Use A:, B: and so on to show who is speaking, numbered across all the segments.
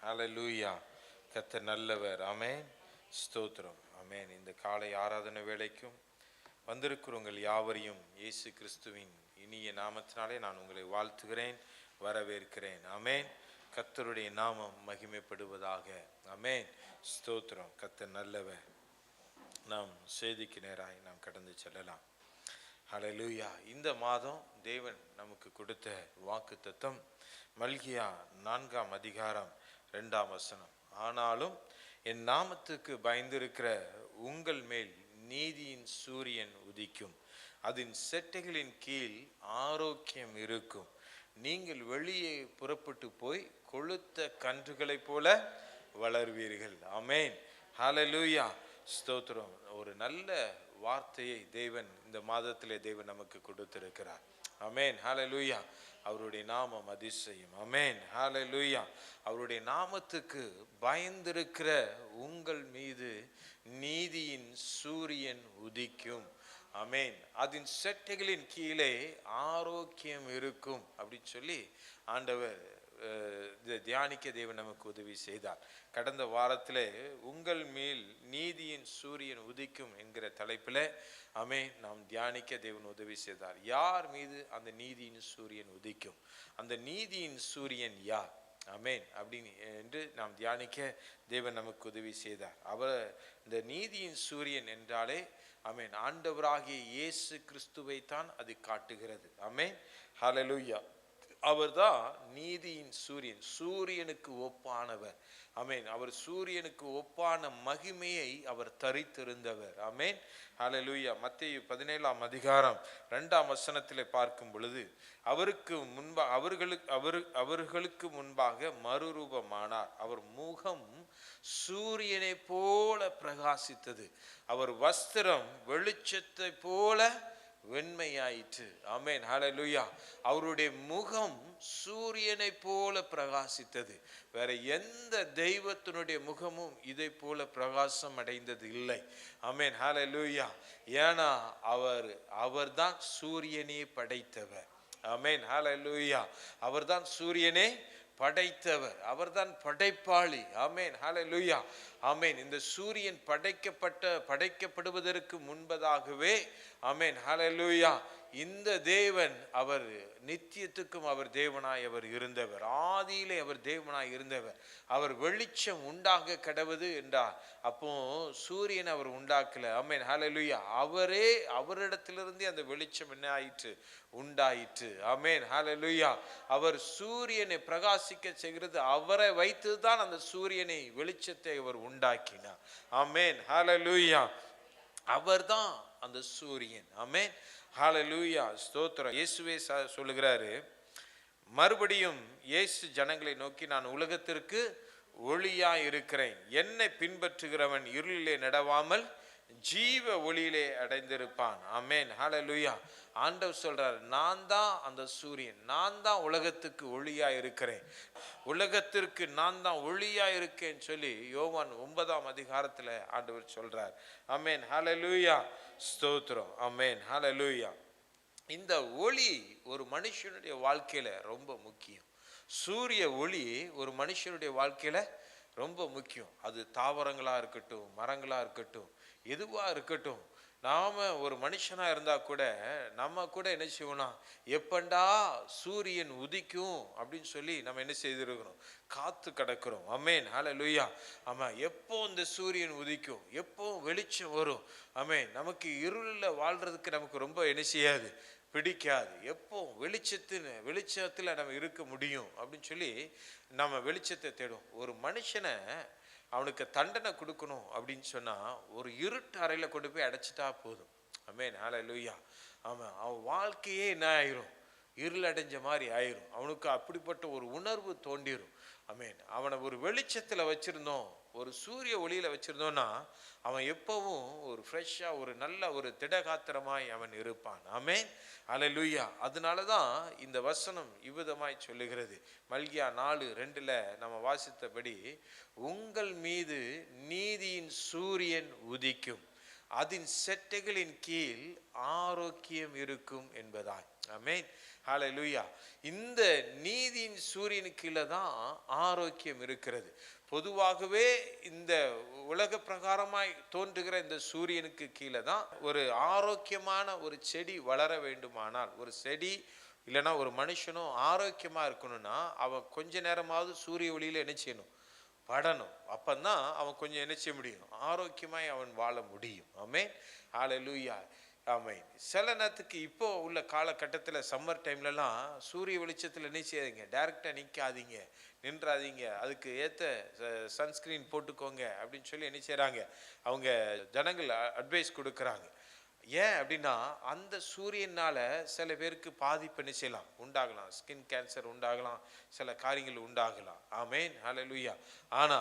A: ஹல்லேலூயா. கர்த்தர் நல்லவர். ஆமென். ஸ்தோத்திரம். ஆமென். இந்த காலை ஆராதனை வேளைக்கும் வந்திருக்கிறவங்கள் யாவரையும் இயேசு கிறிஸ்துவின் இனிய நாமத்தினாலே நான் உங்களை வாழ்த்துகிறேன், வரவேற்கிறேன். ஆமென். கர்த்தருடைய நாமம் மகிமைப்படுவதாக. ஆமென். ஸ்தோத்திரம். கர்த்தர் நல்லவர். நாம் செய்திக்கு நேராய் நாம் கடந்து செல்லலாம். ஹல்லேலூயா. இந்த மாதம் தேவன் நமக்கு கொடுத்த வாக்குத்தத்தம் மல்கியா 4ஆம் அதிகாரம் 2ஆம் வசனம். ஆனாலும் என் நாமத்துக்கு பயந்திருக்கிற உங்கள் மேல் நீதியின் சூரியன் உதிக்கும், அதன் செட்டைகளின் கீழ் ஆரோக்கியம் இருக்கும், நீங்கள் வெளியே புறப்பட்டு போய் கொழுத்த கன்றுகளைப் போல வளர்வீர்கள். ஆமென். ஹல்லேலூயா. ஸ்தோத்திரம். ஒரு நல்ல வார்த்தையை தேவன் இந்த மாதத்திலே தேவன் நமக்கு கொடுத்திருக்கிறார். ஆமென். ஹல்லேலூயா. அவருடைய நாமம் அதிசயம். ஆமென். ஹல்லேலூயா. அவருடைய நாமத்துக்கு பயந்திருக்கிற உங்கள் மீது நீதியின் சூரியன் உதிக்கும். ஆமென். அதன் செட்டைகளின் கீழே ஆரோக்கியம் இருக்கும் அப்படின்னு சொல்லி ஆண்டவர் தியானிக்க தேவன் நமக்கு உதவி செய்தார். கடந்த வாரத்திலே உங்கள் மேல் நீதியின் சூரியன் உதிக்கும் என்கிற தலைப்பில் ஆமென் நாம் தியானிக்க தேவன் உதவி செய்தார். யார் மீது அந்த நீதியின் சூரியன் உதிக்கும்? அந்த நீதியின் சூரியன் யார்? ஆமென். அப்படின்னு என்று நாம் தியானிக்க தேவன் நமக்கு உதவி செய்தார். அவர் இந்த நீதியின் சூரியன் என்றாலே ஆமென் ஆண்டவராகிய இயேசு கிறிஸ்துவை தான் அது காட்டுகிறது. ஆமென். ஹல்லேலூயா. அவர்தான் நீதியின் சூரியன், சூரியனுக்கு ஒப்பானவர். ஆமென். அவர் சூரியனுக்கு ஒப்பான மகிமையை அவர் தரித்திருந்தவர். ஆமென். ஹல்லேலூயா. மத்தேயு 17ஆம் அதிகாரம் 2ஆம் வசனத்திலே பார்க்கும் பொழுது அவர்களுக்கு முன்பாக மறுரூபமானார். அவர் முகம் சூரியனை போல பிரகாசித்தது, அவர் வஸ்திரம் வெளிச்சத்தை போல வெண்மையாயிற்று. ஆமென். ஹல்லேலூயா. அவருடைய முகம் சூரியனை போல பிரகாசித்தது. வேற எந்த தெய்வத்தினுடைய முகமும் இதை போல பிரகாசம் அடைந்தது இல்லை. ஆமென். ஹல்லேலூயா. ஏன்னா அவர்தான் சூரியனை படைத்தவர். ஆமென். ஹல்லேலூயா. அவர்தான் சூரியனை படைத்தவர், அவர்தான் படைப்பாளி. ஆமென். ஹல்லேலூயா. ஆமென். இந்த சூரியன் படைக்கப்படுவதற்கு முன்பதாகவே ஆமென் ஹல்லேலூயா இந்த தேவன் அவர் நித்தியத்துக்கும் அவர் தேவனாய் அவர் இருந்தவர், ஆதியிலே அவர் தேவனாய் இருந்தவர். அவர் வெளிச்சம் உண்டாக கடவுது என்றார். அப்போ சூரியன் அவர் உண்டாக்கல. ஆமென் ஹல்லேலூயா. அவரே அவரிடத்திலிருந்து அந்த வெளிச்சம் என்ன ஆயிற்று? உண்டாயிற்று. ஆமென் ஹல்லேலூயா. அவர் சூரியனை பிரகாசிக்க செய்கிறது, அவரை வைத்துதான் அந்த சூரியனை வெளிச்சத்தை அவர் உண்டாக்கினார். ஆமென் ஹல்லேலூயா. அவர்தான் அந்த சூரியன். ஆமென் ஹல்லேலூயா. ஸ்தோத்திரம். இயேசுவே சொல்லுகிறாரு, மறுபடியும் இயேசு ஜனங்களை நோக்கி, நான் உலகத்திற்கு ஒளியா இருக்கிறேன், என்னை பின்பற்றுகிறவன் இருளிலே நடவாமல் ஜீவ ஒளியிலே அடைந்திருப்பான். ஆமென் ஹல்லேலூயா. ஆண்டவர் சொல்றார், நான் தான் அந்த சூரியன், நான் தான் உலகத்துக்கு ஒளியா இருக்கிறேன், உலகத்திற்கு நான் தான் ஒளியா இருக்கேன்னு சொல்லி யோவான் 9ஆம் அதிகாரத்துல ஆண்டவர் சொல்றார். ஆமென் ஹல்லேலூயா. ஸ்தோத்திரம். ஆமென் ஹல்லேலூயா. இந்த ஒளி ஒரு மனுஷனுடைய வாழ்க்கையில ரொம்ப முக்கியம். சூரிய ஒளி ஒரு மனுஷனுடைய வாழ்க்கையில ரொம்ப முக்கியம். அது தாவரங்களா இருக்கட்டும், மரங்களா இருக்கட்டும், எதுவா இருக்கட்டும், நாம ஒரு மனுஷனா இருந்தா கூட நம்ம கூட என்ன செய்வோம்னா, எப்பண்டா சூரியன் உதிக்கும் அப்படின்னு சொல்லி நம்ம என்ன செய்திருக்கிறோம்? காத்து கிடக்கிறோம். ஆமென் ஹல்லேலூயா. ஆமா, எப்போ இந்த சூரியன் உதிக்கும், எப்போ வெளிச்சம் வரும்? ஆமென். நமக்கு இருளில் வாழ்றதுக்கு நமக்கு ரொம்ப என்ன செய்யாது? பிடிக்காது. எப்போ வெளிச்சத்துல நம்ம இருக்க முடியும் அப்படின்னு சொல்லி நம்ம வெளிச்சத்தை தேடும். ஒரு மனுஷனை அவனுக்கு தண்டனை கொடுக்கணும் அப்படின்னு சொன்னா ஒரு இருட்டு அறையில கொண்டு போய் அடைச்சிட்டா போதும். ஆமென் ஹல்லேலூயா. ஆமா, அவன் வாழ்க்கையே என்ன ஆயிரும்? இருளடைஞ்ச மாதிரி ஆயிரும். அவனுக்கு அப்படிப்பட்ட ஒரு உணர்வு தோண்டிரும். ஆமென். அவனை ஒரு வெளிச்சத்துல வச்சிருந்தோம், ஒரு சூரிய ஒளியில வச்சிருந்தோம்னா அவன் எப்பவும் ஒரு ஃப்ரெஷ்ஷா ஒரு நல்ல ஒரு திடகாத்திரமாய் அவன் இருப்பான். ஆமென் ஹல்லேலூயா. அதனாலதான் இந்த வசனம் இவ்விதமாய் சொல்லுகிறது. மல்கியா 4:2 நம்ம வாசித்தபடி, உங்கள் மீது நீதியின் சூரியன் உதிக்கும், அதன் செட்டைகளின் கீழ் ஆரோக்கியம் இருக்கும் என்பதாய். ஆமென். ஹல்லேலூயா. இந்த நீதியின் சூரியனுக்கு கீழே தான் ஆரோக்கியம் இருக்கிறது. பொதுவாகவே இந்த உலக பிரகாரமாய் தோன்றுகிற இந்த சூரியனுக்கு கீழே தான் ஒரு ஆரோக்கியமான ஒரு செடி வளர வேண்டுமானால், ஒரு செடி இல்லைன்னா ஒரு மனுஷனும் ஆரோக்கியமா இருக்கணும்னா அவன் கொஞ்ச நேரமாவது சூரிய ஒளியில என்ன செய்யணும்? படணும். அப்பந்தான் அவன் கொஞ்சம் என்ன செய்ய முடியும்? ஆரோக்கியமாய் அவன் வாழ முடியும். ஆமென். ஹல்லேலூயா. ஆமென். சில நேரத்துக்கு இப்போ உள்ள காலகட்டத்தில் சம்மர் டைம்லலாம் சூரிய வெளிச்சத்தில் என்ன செய்யாதீங்க, டைரெக்டாக நிற்காதீங்க, நின்றாதீங்க, அதுக்கு ஏற்ற சன்ஸ்கிரீன் போட்டுக்கோங்க அப்படின்னு சொல்லி என்ன செய்கிறாங்க, அவங்க ஜனங்கள் அட்வைஸ் கொடுக்குறாங்க. ஏன் அப்படின்னா அந்த சூரியனால சில பேருக்கு பாதிப்பு என்ன செய்யலாம், உண்டாகலாம், ஸ்கின் கேன்சர் உண்டாகலாம், சில காரியங்கள் உண்டாகலாம். ஆமென். ஹல்லேலூயா. ஆனா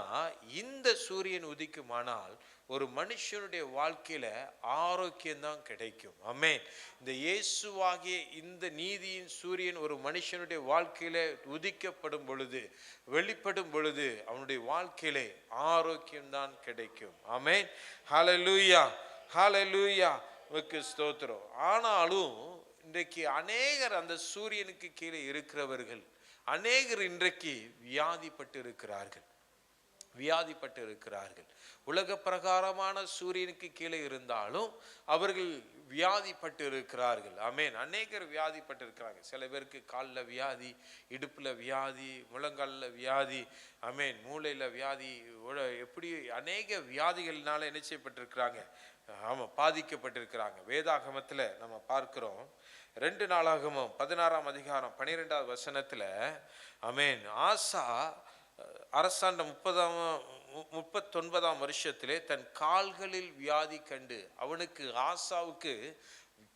A: இந்த சூரியன் உதிக்குமானால் ஒரு மனுஷனுடைய வாழ்க்கையில ஆரோக்கியம்தான் கிடைக்கும். ஆமென். இந்த இயேசுவாகிய இந்த நீதியின் சூரியன் ஒரு மனுஷனுடைய வாழ்க்கையில உதிக்கப்படும் பொழுது, வெளிப்படும் பொழுது அவனுடைய வாழ்க்கையிலே ஆரோக்கியம்தான் கிடைக்கும். ஆமென். ஹல்லேலூயா. ஹல்லேலூயா. ஸ்தோத்திரம். ஆனாலும் இன்றைக்கு அநேகர் அந்த சூரியனுக்கு கீழே இருக்கிறவர்கள் அநேகர் இன்றைக்கு வியாதிப்பட்டு இருக்கிறார்கள். உலக பிரகாரமான சூரியனுக்கு கீழே இருந்தாலும் அவர்கள் வியாதிப்பட்டு இருக்கிறார்கள். ஆமென். அநேகர் வியாதிப்பட்டு இருக்கிறாங்க. சில பேருக்கு காலில் வியாதி, இடுப்புல வியாதி, முழங்காலில் வியாதி, ஆமென், மூளையில வியாதி, எப்படி அநேக வியாதிகள்னால என்ன செய்யப்பட்டிருக்கிறாங்க, ஆமாம், பாதிக்கப்பட்டிருக்கிறாங்க. வேதாகமத்தில் நம்ம பார்க்கிறோம். 2 நாளாகமம் 16ஆம் அதிகாரம் 12வது வசனத்தில், ஆமென், ஆசா அரசாண்ட 39ஆம் வருஷத்திலே தன் கால்களில் வியாதி கண்டு, அவனுக்கு ஆசாவுக்கு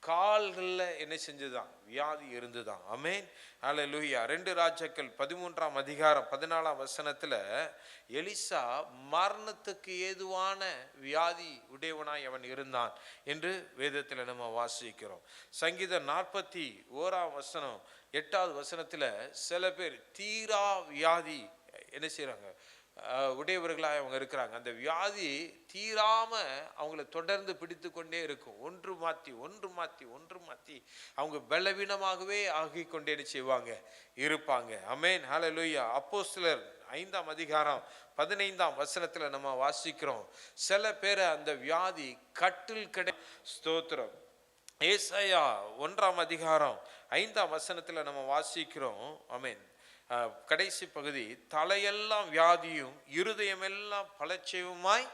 A: கால்களில் என்ன செஞ்சுதான், வியாதி இருந்துதான். ஆமென். ஹல்லேலூயா. 2 ராஜாக்கள் 13ஆம் அதிகாரம் 14ஆம் வசனத்துல எலிசா மரணத்துக்கு ஏதுவான வியாதி உடையவனாய் அவன் இருந்தான் என்று வேதத்துல நம்ம வாசிக்கிறோம். சங்கீதம் 41ஆம் வசனம் 8வது வசனத்துல சில பேர் தீரா வியாதி என்ன செய்யறாங்க, உடையவர்களாக அவங்க இருக்கிறாங்க. அந்த வியாதி தீராம அவங்கள தொடர்ந்து பிடித்து கொண்டே இருக்கும். ஒன்று மாத்தி அவங்க பலவீனமாகவே ஆகி கொண்டே செய்வாங்க, இருப்பாங்க. ஆமென். ஹல்லேலூயா. அப்போஸ்தலர் 5ஆம் அதிகாரம் 15ஆம் வசனத்துல நம்ம வாசிக்கிறோம். சில பேரை அந்த வியாதி கட்டில் கடை. ஸ்தோத்திரம். ஏசாயா 1ஆம் அதிகாரம் 5ஆம் வசனத்துல நம்ம வாசிக்கிறோம். ஆமென். கடைசி பகுதி, தலையெல்லாம் வியாதியும் இருதயமெல்லாம் பலச்சையுமாய்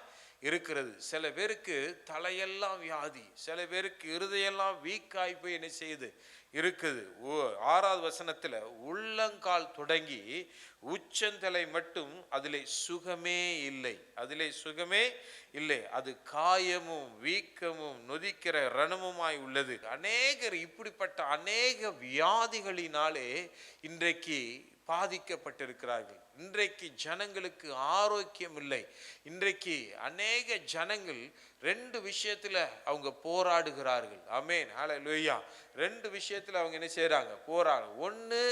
A: இருக்கிறது. சில பேருக்கு தலையெல்லாம் வியாதி, சில பேருக்கு இருதயெல்லாம் வீக்காய் போய் என்ன செய்யுது, இருக்குது. 6வது வசனத்துல உள்ளங்கால் தொடங்கி உச்சந்தலை மட்டும் அதிலே சுகமே இல்லை, அது காயமும் வீக்கமும் நொதிக்கிற ரணமுமாய் உள்ளது. அநேகர் இப்படிப்பட்ட அநேக வியாதிகளினாலே இன்றைக்கு பாதிக்கப்பட்டிருக்கிறார்கள். இன்றைக்கு ஜனங்களுக்கு ஆரோக்கியம் இல்லை. இன்றைக்கு அநேக ஜனங்கள் 2 விஷயத்துல அவங்க போராடுகிறார்கள். ஆமென். ஹல்லேலூயா. 2 விஷயத்துல அவங்க என்ன செய்யறாங்க, போராடு. ஒன்னு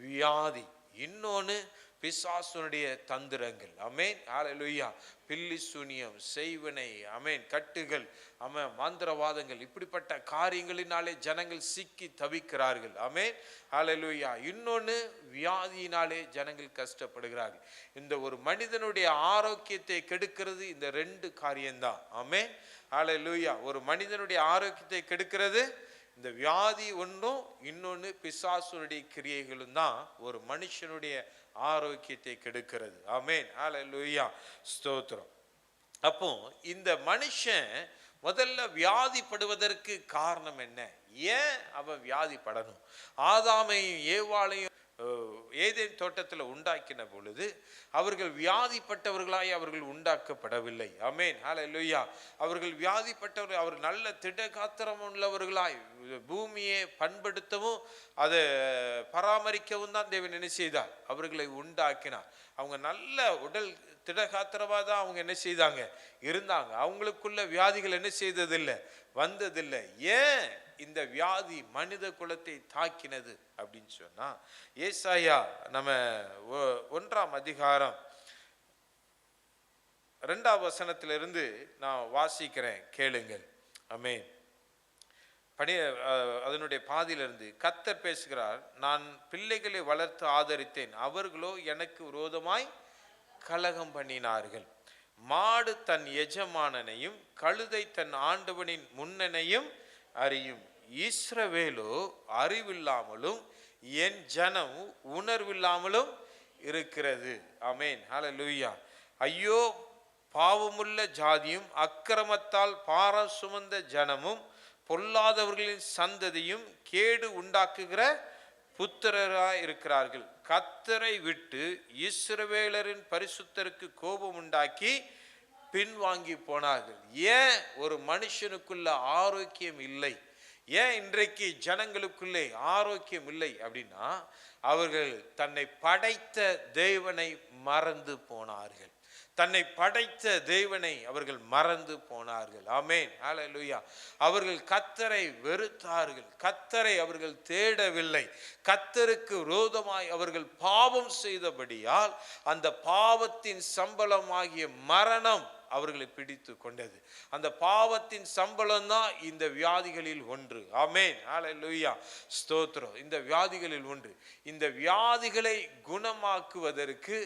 A: வியாதி, இன்னொன்னு பிசாசுனுடைய தந்திரங்கள். ஆமென். ஹல்லேலூயா. பில்லி சூனியம், செய்வனை, ஆமென், கட்டுகள், ஆமென், மந்திரவாதங்கள், இப்படிப்பட்ட காரியங்களினாலே ஜனங்கள் சிக்கி தவிக்கிறார்கள். ஆமென். ஹல்லேலூயா. இன்னொன்னு வியாதியினாலே ஜனங்கள் கஷ்டப்படுகிறார்கள். இந்த ஒரு மனிதனுடைய ஆரோக்கியத்தை கெடுக்கிறது இந்த 2 காரியம்தான். ஆமென். ஹல்லேலூயா. ஒரு மனிதனுடைய ஆரோக்கியத்தை கெடுக்கிறது இந்த வியாதி ஒன்றும், இன்னொன்னு பிசாசுனுடைய கிரியைகளும் தான் ஒரு மனுஷனுடைய ஆரோக்கியத்தை கெடுக்கிறது. ஆமென். ஹல்லேலூயா. ஸ்தோத்திரம். அப்போ இந்த மனுஷன் முதல்ல வியாதிப்படுவதற்கு காரணம் என்ன? ஏன் அவன் வியாதிப்படணும்? ஆதாமையும் ஏவாளையும் ஏதேன் தோட்டத்தில் உண்டாக்கின பொழுது அவர்கள் வியாதிப்பட்டவர்களாய் அவர்கள் உண்டாக்கப்படவில்லை. ஆமென். ஹல்லேலூயா. அவர்கள் வியாதிப்பட்டவர்கள், அவர் நல்ல திடகாத்திரம் உள்ளவர்களாய் பூமியை பண்படுத்தவும் அதை பராமரிக்கவும் தான் தேவன் என்ன செய்தார், அவர்களை உண்டாக்கினார். அவங்க நல்ல உடல் திடகாத்திரமா தான் அவங்க என்ன செய்தாங்க, இருந்தாங்க. அவங்களுக்குள்ள வியாதிகள் என்ன செய்ததில்லை, வந்ததில்லை. ஏன் இந்த வியாதி மனித குலத்தை தாக்கினது அப்படின்னு சொன்னா, ஏசாயா நம்ம 1ஆம் அதிகாரம் 2வது வசனத்திலிருந்து நான் வாசிக்கிறேன், கேளுங்கள். ஆமென். அதனுடைய பாதியிலிருந்து கர்த்தர் பேசுகிறார். நான் பிள்ளைகளை வளர்த்து ஆதரித்தேன், அவர்களோ எனக்கு விரோதமாய் கலகம் பண்ணினார்கள். மாடு தன் எஜமானனையும் கழுதை தன் ஆண்டவனின் முன்னனையும் அறியும், இஸ்ரவேலோ அறிவில்லாமலும் என் ஜனம் உணர்வில்லாமலும் இருக்கிறது. ஆமென், ஹல்லேலூயா. ஐயோ, பாவமுள்ள ஜாதியும் அக்கிரமத்தால் பாரம் சுமந்த ஜனமும் பொல்லாதவர்களின் சந்ததியும் கேடு உண்டாக்குகிற புத்திரராய் இருக்கிறார்கள். கர்த்தரை விட்டு இஸ்ரவேலரின் பரிசுத்தருக்கு கோபம் உண்டாக்கி பின்வாங்கி போனார்கள். ஏன் ஒரு மனுஷனுக்குள்ள ஆரோக்கியம் இல்லை? ஏன் இன்றைக்கு ஜனங்களுக்குள்ளே ஆரோக்கியம் இல்லை அப்படின்னா, அவர்கள் தன்னை படைத்த தேவனை மறந்து போனார்கள். தன்னை படைத்த தேவனை அவர்கள் மறந்து போனார்கள். ஆமென், ஹல்லேலூயா. அவர்கள் கர்த்தரை வெறுத்தார்கள், கர்த்தரை அவர்கள் தேடவில்லை. கர்த்தருக்கு விரோதமாய் அவர்கள் பாவம் செய்தபடியால் அந்த பாவத்தின் சம்பளமாகிய மரணம் அவர்களை பிடித்து கொண்டது. அந்த பாவத்தின் சம்பளம் தான் இந்த வியாதிகளில் ஒன்று. ஆமென், ஹல்லேலூயா, ஸ்தோத்திரம். இந்த வியாதிகளில் ஒன்று. இந்த வியாதிகளை குணமாக்குவதற்கு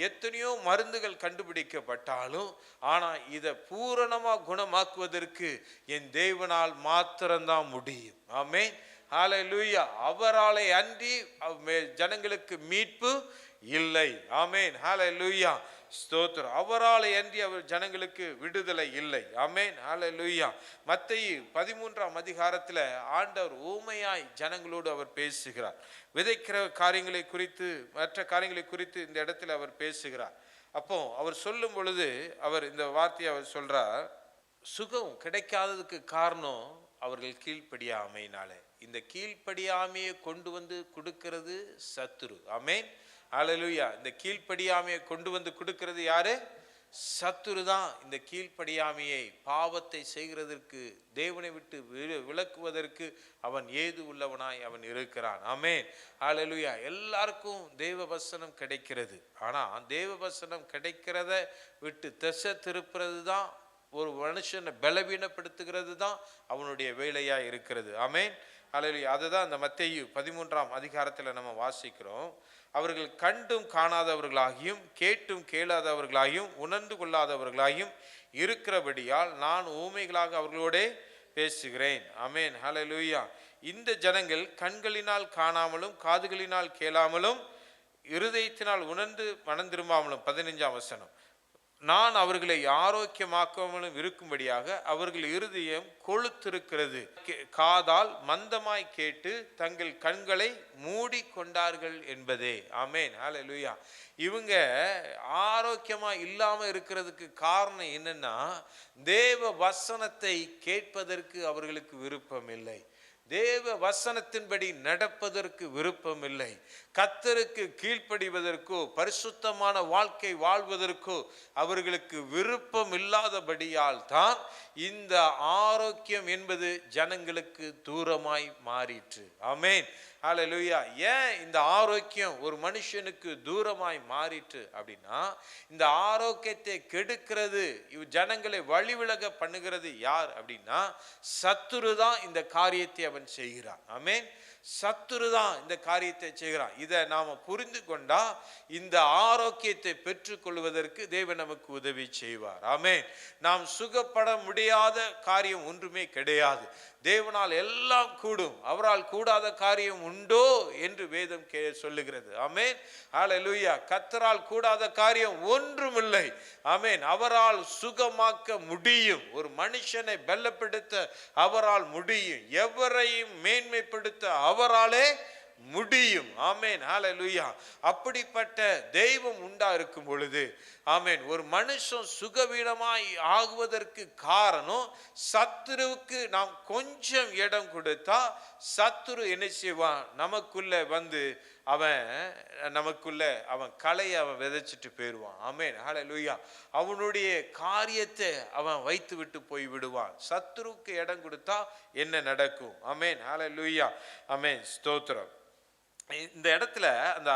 A: எத்தனையோ மருந்துகள் கண்டுபிடிக்கப்பட்டாலும், ஆனா இதை பூரணமா குணமாக்குவதற்கு என் தேவனால் மாத்திரம்தான் முடியும். ஆமென், ஹல்லேலூயா. அவராலே அன்றி ஜனங்களுக்கு மீட்பு இல்லை. ஆமென், ஹல்லேலூயா, ஸ்தோத்திரம். அவரால் அன்றி அவர் ஜனங்களுக்கு விடுதலை இல்லை. ஆமென், ஹல்லேலூயா. மத்தேயு 13ஆம் அதிகாரத்தில் ஆண்டவர் ஊமையாய் ஜனங்களோடு அவர் பேசுகிறார். விதைக்கிற காரியங்களை குறித்து, மற்ற காரியங்களை குறித்து இந்த இடத்துல அவர் பேசுகிறார். அப்போ அவர் சொல்லும் பொழுது அவர் இந்த வார்த்தையை அவர் சொல்றார், சுகம் கிடைக்காததுக்கு காரணம் அவர்கள் கீழ்ப்படியாமையினாலே. இந்த கீழ்ப்படியாமையை கொண்டு வந்து கொடுக்கிறது சத்துரு. ஆமென், ஹல்லேலூயா. இந்த கீழ்ப்படியாமையை கொண்டு வந்து கொடுக்கிறது யாரு? சத்துரு தான். இந்த கீழ்ப்படியாமையை, பாவத்தை செய்கிறதற்கு, தேவனை விட்டு விலக்குவதற்கு அவன் ஏது உள்ளவனாய் அவன் இருக்கிறான். ஆமென், ஹல்லேலூயா. எல்லாருக்கும் தேவ வசனம் கிடைக்கிறது. ஆனா தேவ வசனம் கிடைக்கிறத விட்டு திசை திருப்புறது தான், ஒரு மனுஷனை பலவீனப்படுத்துகிறது தான் அவனுடைய வேலையா இருக்கிறது. ஆமென், ஹல்லேலூயா. அதுதான் அந்த மத்தேயு 13ஆம் அதிகாரத்தில் நம்ம வாசிக்கிறோம். அவர்கள் கண்டும் காணாதவர்களாகியும் கேட்டும் கேளாதவர்களாகியும் உணர்ந்து கொள்ளாதவர்களாகியும் இருக்கிறபடியால் நான் ஊமைகளாக அவர்களோட பேசுகிறேன். ஆமென், ஹல்லேலூயா. இந்த ஜனங்கள் கண்களினால் காணாமலும் காதுகளினால் கேளாமலும் இருதயத்தினால் உணர்ந்து மனம் திரும்பாமலும், 15ஆம் வசனம், நான் அவர்களை ஆரோக்கியமாக்காமலும் இருக்கும்படியாக அவர்கள் இருதயம் கொழுத்திருக்கிறது, காதால் மந்தமாய் கேட்டு தங்கள் கண்களை மூடி கொண்டார்கள் என்பதே. ஆமென், ஹல்லேலூயா. இவங்க ஆரோக்கியமா இல்லாம இருக்கிறதுக்கு காரணம் என்னன்னா, தேவ வசனத்தை கேட்பதற்கு அவர்களுக்கு விருப்பம் இல்லை, தேவ வசனத்தின்படி நடப்பதற்கு விருப்பம் இல்லை, கர்த்தருக்கு கீழ்ப்படிவதற்கோ பரிசுத்தமான வாழ்க்கை வாழ்வதற்கோ அவர்களுக்கு விருப்பம் இல்லாதபடியால் தான் இந்த ஆரோக்கியம் என்பது ஜனங்களுக்கு தூரமாய் மாறிற்று. ஆமென், ஹல்லேலூயா. ஏன் இந்த ஆரோக்கியம் ஒரு மனுஷனுக்கு தூரமாய் மாறிற்று அப்படின்னா, இந்த ஆரோக்கியத்தை கெடுக்கிறது, ஜனங்களை வழிவிலக பண்ணுகிறது யார் அப்படின்னா, சத்துரு தான் இந்த காரியத்தை அவன் செய்கிறான். ஆமென், சத்துரு தான் இந்த காரியத்தை செய்கிறான். இதை நாம புரிந்து கொண்டா இந்த ஆரோக்கியத்தை பெற்றுக்கொள்வதற்கு தேவன் நமக்கு உதவி செய்வார். ஆமென். நாம் சுகப்பட முடியாத காரியம் ஒன்றுமே கிடையாது. தேவனால் எல்லாம் கூடும், அவரால் கூடாத காரியம் உண்டோ என்று வேதம் சொல்லுகிறது. ஆமென், ஹல்லேலூயா. கர்த்தரால் கூடாத காரியம் ஒன்றுமில்லை. ஆமென். அவரால் சுகமாக்க முடியும், ஒரு மனுஷனை பலப்படுத்த அவரால் முடியும், எவரையும் மேன்மைப்படுத்த அவராலே முடியும். ஆமென், ஹல்லேலூயா. அப்படிப்பட்ட தெய்வம் உண்டா இருக்கும் பொழுது, ஆமென், ஒரு மனுஷன் சுகவீனமாய் ஆகுவதற்கு காரணம், சத்துருவுக்கு நாம் கொஞ்சம் இடம் கொடுத்தா சத்துரு என்ன செய்வான், நமக்குள்ள வந்து அவன் கலையை அவன் விதைச்சிட்டு போயிடுவான். ஆமென், ஹல்லேலூயா. அவனுடைய காரியத்தை அவன் வைத்து விட்டு போய் விடுவான். சத்துருவுக்கு இடம் கொடுத்தா என்ன நடக்கும்? ஆமென், ஹல்லேலூயா. ஆமென், ஸ்தோத்திரம். இந்த இடத்துல அந்த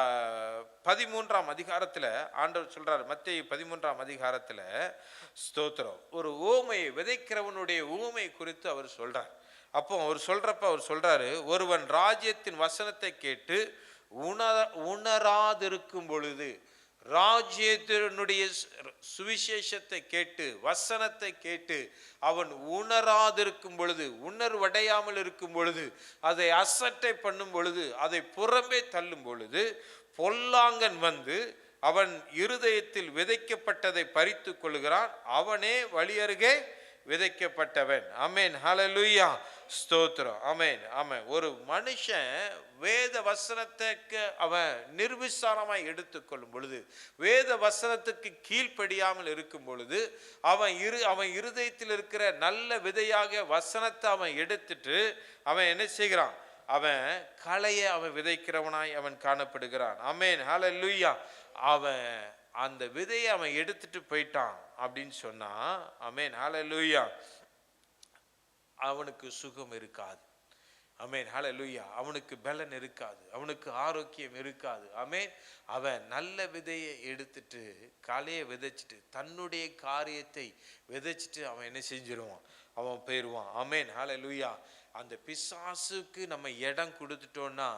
A: 13ஆம் அதிகாரத்தில் ஆண்டவர் சொல்றார், மத்தேயு 13ஆம் அதிகாரத்தில், ஸ்தோத்திரம், ஒரு ஊமை, விதைக்கிறவனுடைய ஊமை குறித்து அவர் சொல்றார். அப்போ அவர் சொல்றாரு, ஒருவன் ராஜ்யத்தின் வசனத்தை கேட்டு உணராதிருக்கும் பொழுது, ராஜ்யத்தினுடைய சுவிசேஷத்தை கேட்டு வசனத்தை கேட்டு அவன் உணராதிருக்கும் பொழுது, உணர்வடையாமல் இருக்கும் பொழுது, அதை அசட்டை பண்ணும் பொழுது, அதை புறம்பே தள்ளும் பொழுது, பொல்லாங்கன் வந்து அவன் இருதயத்தில் விதைக்கப்பட்டதை பறித்து கொள்கிறான். அவனே வழியருகே விதைக்கப்பட்டவன். ஆமென், ஹல்லேலூயா, ஸ்தோத்திரம். ஆமென், ஆமென். ஒரு மனுஷன் வேத வசனத்துக்கு அவன் நிர்விசாரமாய் எடுத்துக்கொள்ளும் பொழுது, வேத வசனத்துக்கு கீழ்ப்படியாமல் இருக்கும் பொழுது, அவன் இருதயத்தில் இருக்கிற நல்ல விதையாக வசனத்தை அவன் எடுத்துட்டு அவன் என்ன செய்கிறான்? அவன் களையை அவன் விதைக்கிறவனாய் அவன் காணப்படுகிறான். ஆமென், ஹல்லேலூயா. அவன் அந்த விதையை அவன் எடுத்துட்டு போயிட்டான் அப்படின்னு சொன்னா, ஆமென், ஹல்லேலூயா, அவனுக்கு சுகம் இருக்காது. ஆமென், ஹல்லேலூயா. அவனுக்கு பலன் இருக்காது, அவனுக்கு ஆரோக்கியம் இருக்காது. ஆமென். அவன் நல்ல விதையை எடுத்துட்டு களையை விதைச்சிட்டு தன்னுடைய காரியத்தை விதைச்சிட்டு அவன் என்ன செஞ்சிருவான்? அவன் போயிடுவான். ஆமென், ஹல்லேலூயா. அந்த பிசாசுக்கு நம்ம இடம் கொடுத்துட்டோம்னா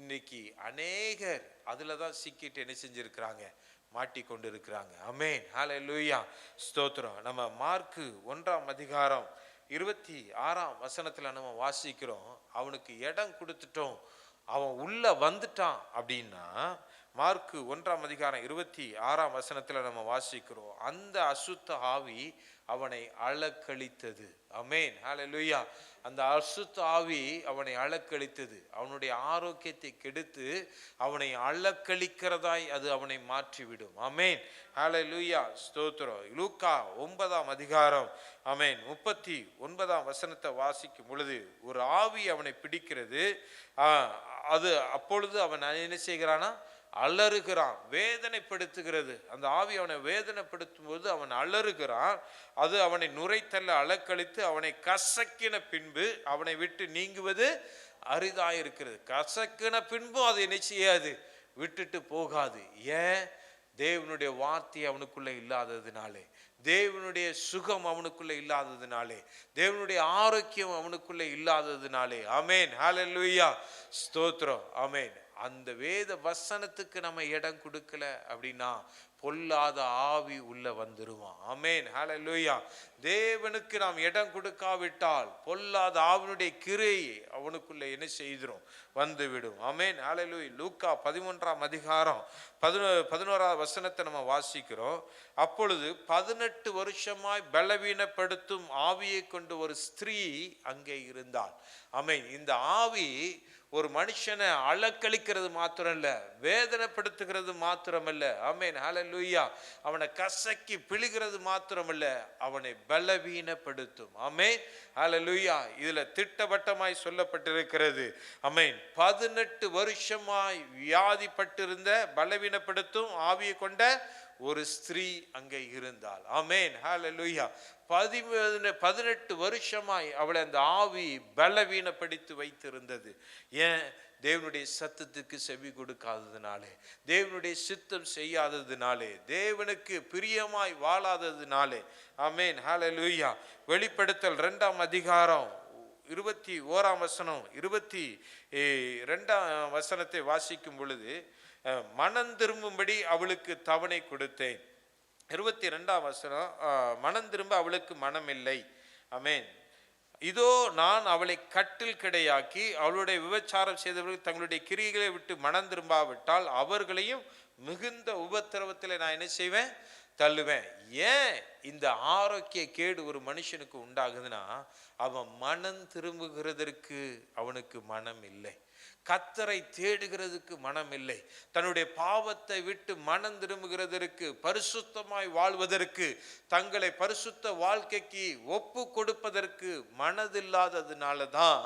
A: இன்னைக்கு அநேகர் அதுல தான் சிக்கிட்டு என்ன செஞ்சிருக்கிறாங்க? மாட்டிக்கொண்டு இருக்கிறாங்க. ஆமென், ஹல்லேலூயா, ஸ்தோத்திரம். நம்ம மார்க்கு 1:26 நம்ம வாசிக்கிறோம். அவனுக்கு இடம் கொடுத்துட்டோம், அவன் உள்ள வந்துட்டான் அப்படின்னா, மார்க்கு 1:26 நம்ம வாசிக்கிறோம், அந்த அசுத்த ஆவி அவனை அலக்களித்தது. ஆமென், ஹல்லேலூயா. அந்த அசுத்த ஆவி அவனை அலக்களித்தது, அவனுடைய ஆரோக்கியத்தை கெடுத்து அவனை அலக்களிக்கிறதாய் அது அவனை மாற்றிவிடும். ஆமென், ஹல்லேலூயா, ஸ்தோத்திரம். லூக்கா 9:00 ஆமென் 39 வாசிக்கும் பொழுது, ஒரு ஆவி அவனை பிடிக்கிறது. அது அப்பொழுது அவன் என்ன செய்கிறானா? அலறுகிறான், வேதனைப்படுத்துகிறது. அந்த ஆவி அவனை வேதனைப்படுத்தும் போது அவன் அலறுகிறான். அது அவனை நுரைத்தள்ள அலக்களித்து அவனை கசக்கின பின்பு அவனை விட்டு நீங்குவது அரிதாயிருக்கிறது. கசக்கின பின்பும் அது என்ன செய்யாது? விட்டுட்டு போகாது. ஏன்? தேவனுடைய வார்த்தை அவனுக்குள்ள இல்லாததுனாலே, தேவனுடைய சுகம் அவனுக்குள்ள இல்லாததுனாலே, தேவனுடைய ஆரோக்கியம் அவனுக்குள்ள இல்லாததுனாலே. ஆமென், ஹல்லேலூயா, ஸ்தோத்திரம். ஆமென். அந்த வேத வசனத்துக்கு நம்ம இடம் கொடுக்கல அப்படின்னா பொல்லாத ஆவி உள்ள வந்துருவான். ஆமென், ஹல்லேலூயா. தேவனுக்கு நாம் இடம் கொடுக்காவிட்டால் பொல்லாத ஆவினுடைய கிரை அவனுக்குள்ள என்ன செய்திரும்? வந்துவிடும். ஆமென், ஹல்லேலூயா. லூக்கா 11:11 நம்ம வாசிக்கிறோம். அப்பொழுது 18 வருஷமாய் பலவீனப்படுத்தும் ஆவியை கொண்டு ஒரு ஸ்திரீ அங்கே இருந்தாள். ஆமென். இந்த ஆவி ஒரு மனுஷனை அலக்களிக்கிறது மாத்திரம் இல்ல, வேதனைப்படுத்துகிறது மாத்திரமல்ல. ஆமென், ஹல்லேலூயா. அவனை கசக்கி பிழிகிறது மாத்திரமல்ல, அவனை பலவீனப்படுத்தும். ஆமென், ஹல்லேலூயா. இதுல திட்டவட்டமாய் சொல்லப்பட்டிருக்கிறது. ஆமென். 18 வருஷமாய் வியாதிப்பட்டிருந்த பலவீனப்படுத்தும் ஆவியை கொண்ட ஒரு ஸ்திரீ அங்கே இருந்தாள். ஆமென், ஹல்லேலூயா. 18 வருஷமாய் அவளை அந்த ஆவி பலவீனப்படுத்தி வைத்திருந்தது. ஏன்? தேவனுடைய சத்தத்துக்கு செவி கொடுக்காததுனாலே, தேவனுடைய சித்தம் செய்யாததுனாலே, தேவனுக்கு பிரியமாய் வாழாததுனாலே. ஆமென், ஹல்லேலூயா. வெளிப்படுத்தல் 2:21 22 வாசிக்கும் பொழுது, மனம் திரும்பும்படி அவளுக்கு தவணை கொடுத்தேன். 22 மனம் திரும்ப அவளுக்கு மனம் இல்லை. ஆமென். இதோ நான் அவளை கட்டில் கிடையாக்கி அவளுடைய விபச்சாரம் செய்தவர்கள் தங்களுடைய கிரியைகளை விட்டு மனம் திரும்பாவிட்டால் அவர்களையும் மிகுந்த உபத்திரவத்தில் நான் என்ன செய்வேன்? தள்ளுவேன். ஏன் இந்த ஆரோக்கிய கேடு ஒரு மனுஷனுக்கு உண்டாகுதுன்னா, அவன் மனம் திரும்புகிறதற்கு அவனுக்கு மனம் இல்லை, கர்த்தரை தேடுகிறதுக்கு மனம் இல்லை, தன்னுடைய பாவத்தை விட்டு மனம் திரும்புகிறதற்கு, பரிசுத்தமாய் வாழ்வதற்கு, தங்களை பரிசுத்த வாழ்க்கைக்கு ஒப்பு கொடுப்பதற்கு மனதில்லாததுனால தான்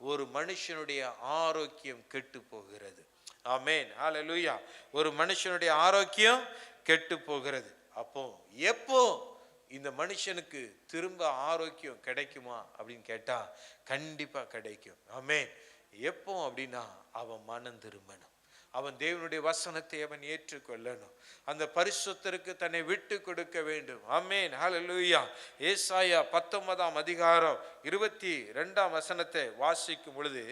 A: ஒரு மனுஷனுடைய ஆரோக்கியம் கெட்டு போகிறது. ஆமென், ஹல்லேலூயா. ஒரு மனுஷனுடைய ஆரோக்கியம் கெட்டு போகிறது. அப்போ எப்போ இந்த மனுஷனுக்கு திரும்ப ஆரோக்கியம் கிடைக்குமா அப்படின்னு கேட்டா கண்டிப்பா கிடைக்கும். ஆமென். எப்போ அப்படின்னா அவன் மனம் திரும்பணும், அவன் தேவனுடைய வசனத்தை அவன் ஏற்றுக்கொள்ளணும். அந்த பரிசுத்தருக்கு தன்னை விட்டு கொடுக்க வேண்டும். ஆமென், ஹல்லேலூயா. ஏசாயா 19 அதிகாரம் 22 வசனத்தை வாசிக்கும் பொழுது,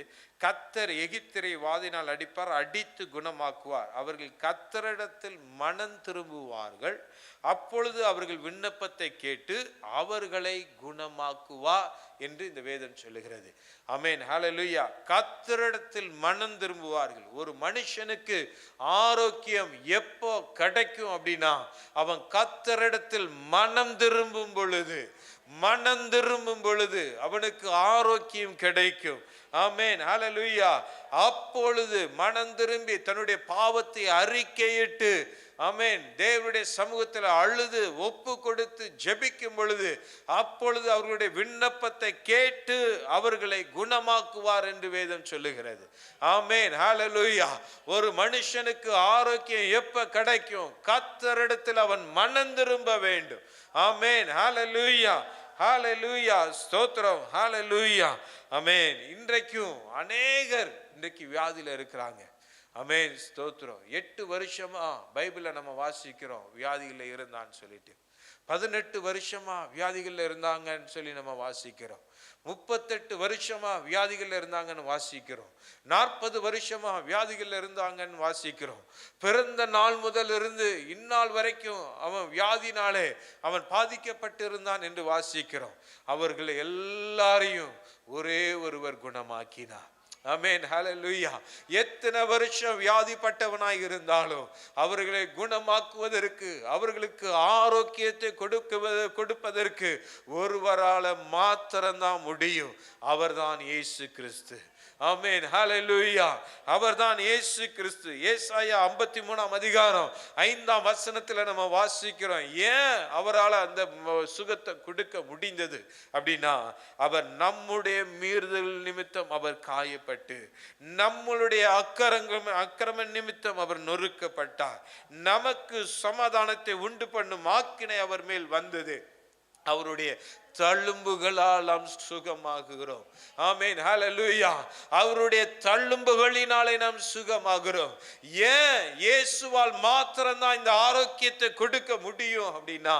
A: கர்த்தர் எகிப்தியரை வாதினால் அடிப்பார், அடித்து குணமாக்குவார். அவர்கள் கர்த்தரிடத்தில் மனம் திரும்புவார்கள், அப்பொழுது அவர்கள் விண்ணப்பத்தை கேட்டு அவர்களை குணமாக்குவார் என்று இந்த வேதம் சொல்லுகிறது. ஆமென், ஹல்லேலூயா. கர்த்தரிடத்தில் மனம் திரும்புவார்கள். ஒரு மனுஷனுக்கு ஆரோக்கியம் எப்போ கிடைக்கும் அப்படின்னா, அவன் கர்த்தரிடத்தில் மனம் திரும்பும் பொழுது அவனுக்கு ஆரோக்கியம் கிடைக்கும். ஆமென், ஹல்லேலூயா. அப்பொழுது மனம் திரும்பி தன்னுடைய பாவத்தை அறிக்கையிட்டு, ஆமென், தேவனுடைய சமூகத்தில் அழுது ஒப்பு கொடுத்து ஜெபிக்கும் பொழுது, அப்பொழுது அவர்களுடைய விண்ணப்பத்தை கேட்டு அவர்களை குணமாக்குவார் என்று வேதம் சொல்லுகிறது. ஆமென், ஹல்லேலூயா. ஒரு மனுஷனுக்கு ஆரோக்கியம் எப்ப கிடைக்கும்? கர்த்தரிடத்தில் அவன் மனம் திரும்ப வேண்டும். ஆமென், ஹல்லேலூயா, ஹல்லேலூயா, ஸ்தோத்திரம், ஹல்லேலூயா. ஆமென். இன்றைக்கும் அநேகர் இன்றைக்கு வியாதியில இருக்கிறாங்க. ஆமென், ஸ்தோத்திரம். 8 வருஷமா பைபிளை நம்ம வாசிக்கிறோம் வியாதிகளில் இருந்தான்னு சொல்லிட்டு. 18 வருஷமா வியாதிகள்ல இருந்தாங்கன்னு சொல்லி நம்ம வாசிக்கிறோம். 38 வருஷமா வியாதிகள்ல இருந்தாங்கன்னு வாசிக்கிறோம். 40 வருஷமா வியாதிகள்ல இருந்தாங்கன்னு வாசிக்கிறோம். பிறந்த நாள் முதல் இருந்து இந்நாள் வரைக்கும் அவன் வியாதினாலே அவன் பாதிக்கப்பட்டு இருந்தான் என்று வாசிக்கிறோம். அவர்களை எல்லாரையும் ஒரே ஒருவர் குணமாக்கினார். ஆமென், ஹல்லேலூயா. எத்தனை வருஷம் வியாதிப்பட்டவனாய் இருந்தாலும் அவர்களை குணமாக்குவதற்கு, அவர்களுக்கு ஆரோக்கியத்தை கொடுப்பதற்கு ஒருவரால மாத்திரம்தான் முடியும். அவர்தான் இயேசு கிறிஸ்து. ஆமென், ஹல்லேலூயா. அவர்தான் இயேசு கிறிஸ்து. ஏசாயா 53 அதிகாரம் 5 வசனத்துல நம்ம வாசிக்கிறோம். ஏன் அவரால் அந்த சுகத்தை கொடுக்க முடிந்தது அப்படின்னா, அவர் நம்முடைய மீறுதல் நிமித்தம் அவர் காயப்பட்டு, நம்மளுடைய அக்கிரம நிமித்தம் அவர் நொறுக்கப்பட்டார். நமக்கு சமாதானத்தை உண்டு பண்ணும் ஆக்கினை அவர் மேல் வந்தது. அவருடைய தள்ளும்புகளால் நாம் சுகமாகுகிறோம். ஆமென், ஹல்லேலூயா. அவருடைய தள்ளும்புகளினாலே நாம் சுகமாகிறோம். ஏன்? இயேசுவால் மாத்திரம்தான் இந்த ஆரோக்கியத்தை கொடுக்க முடியும் அப்படின்னா,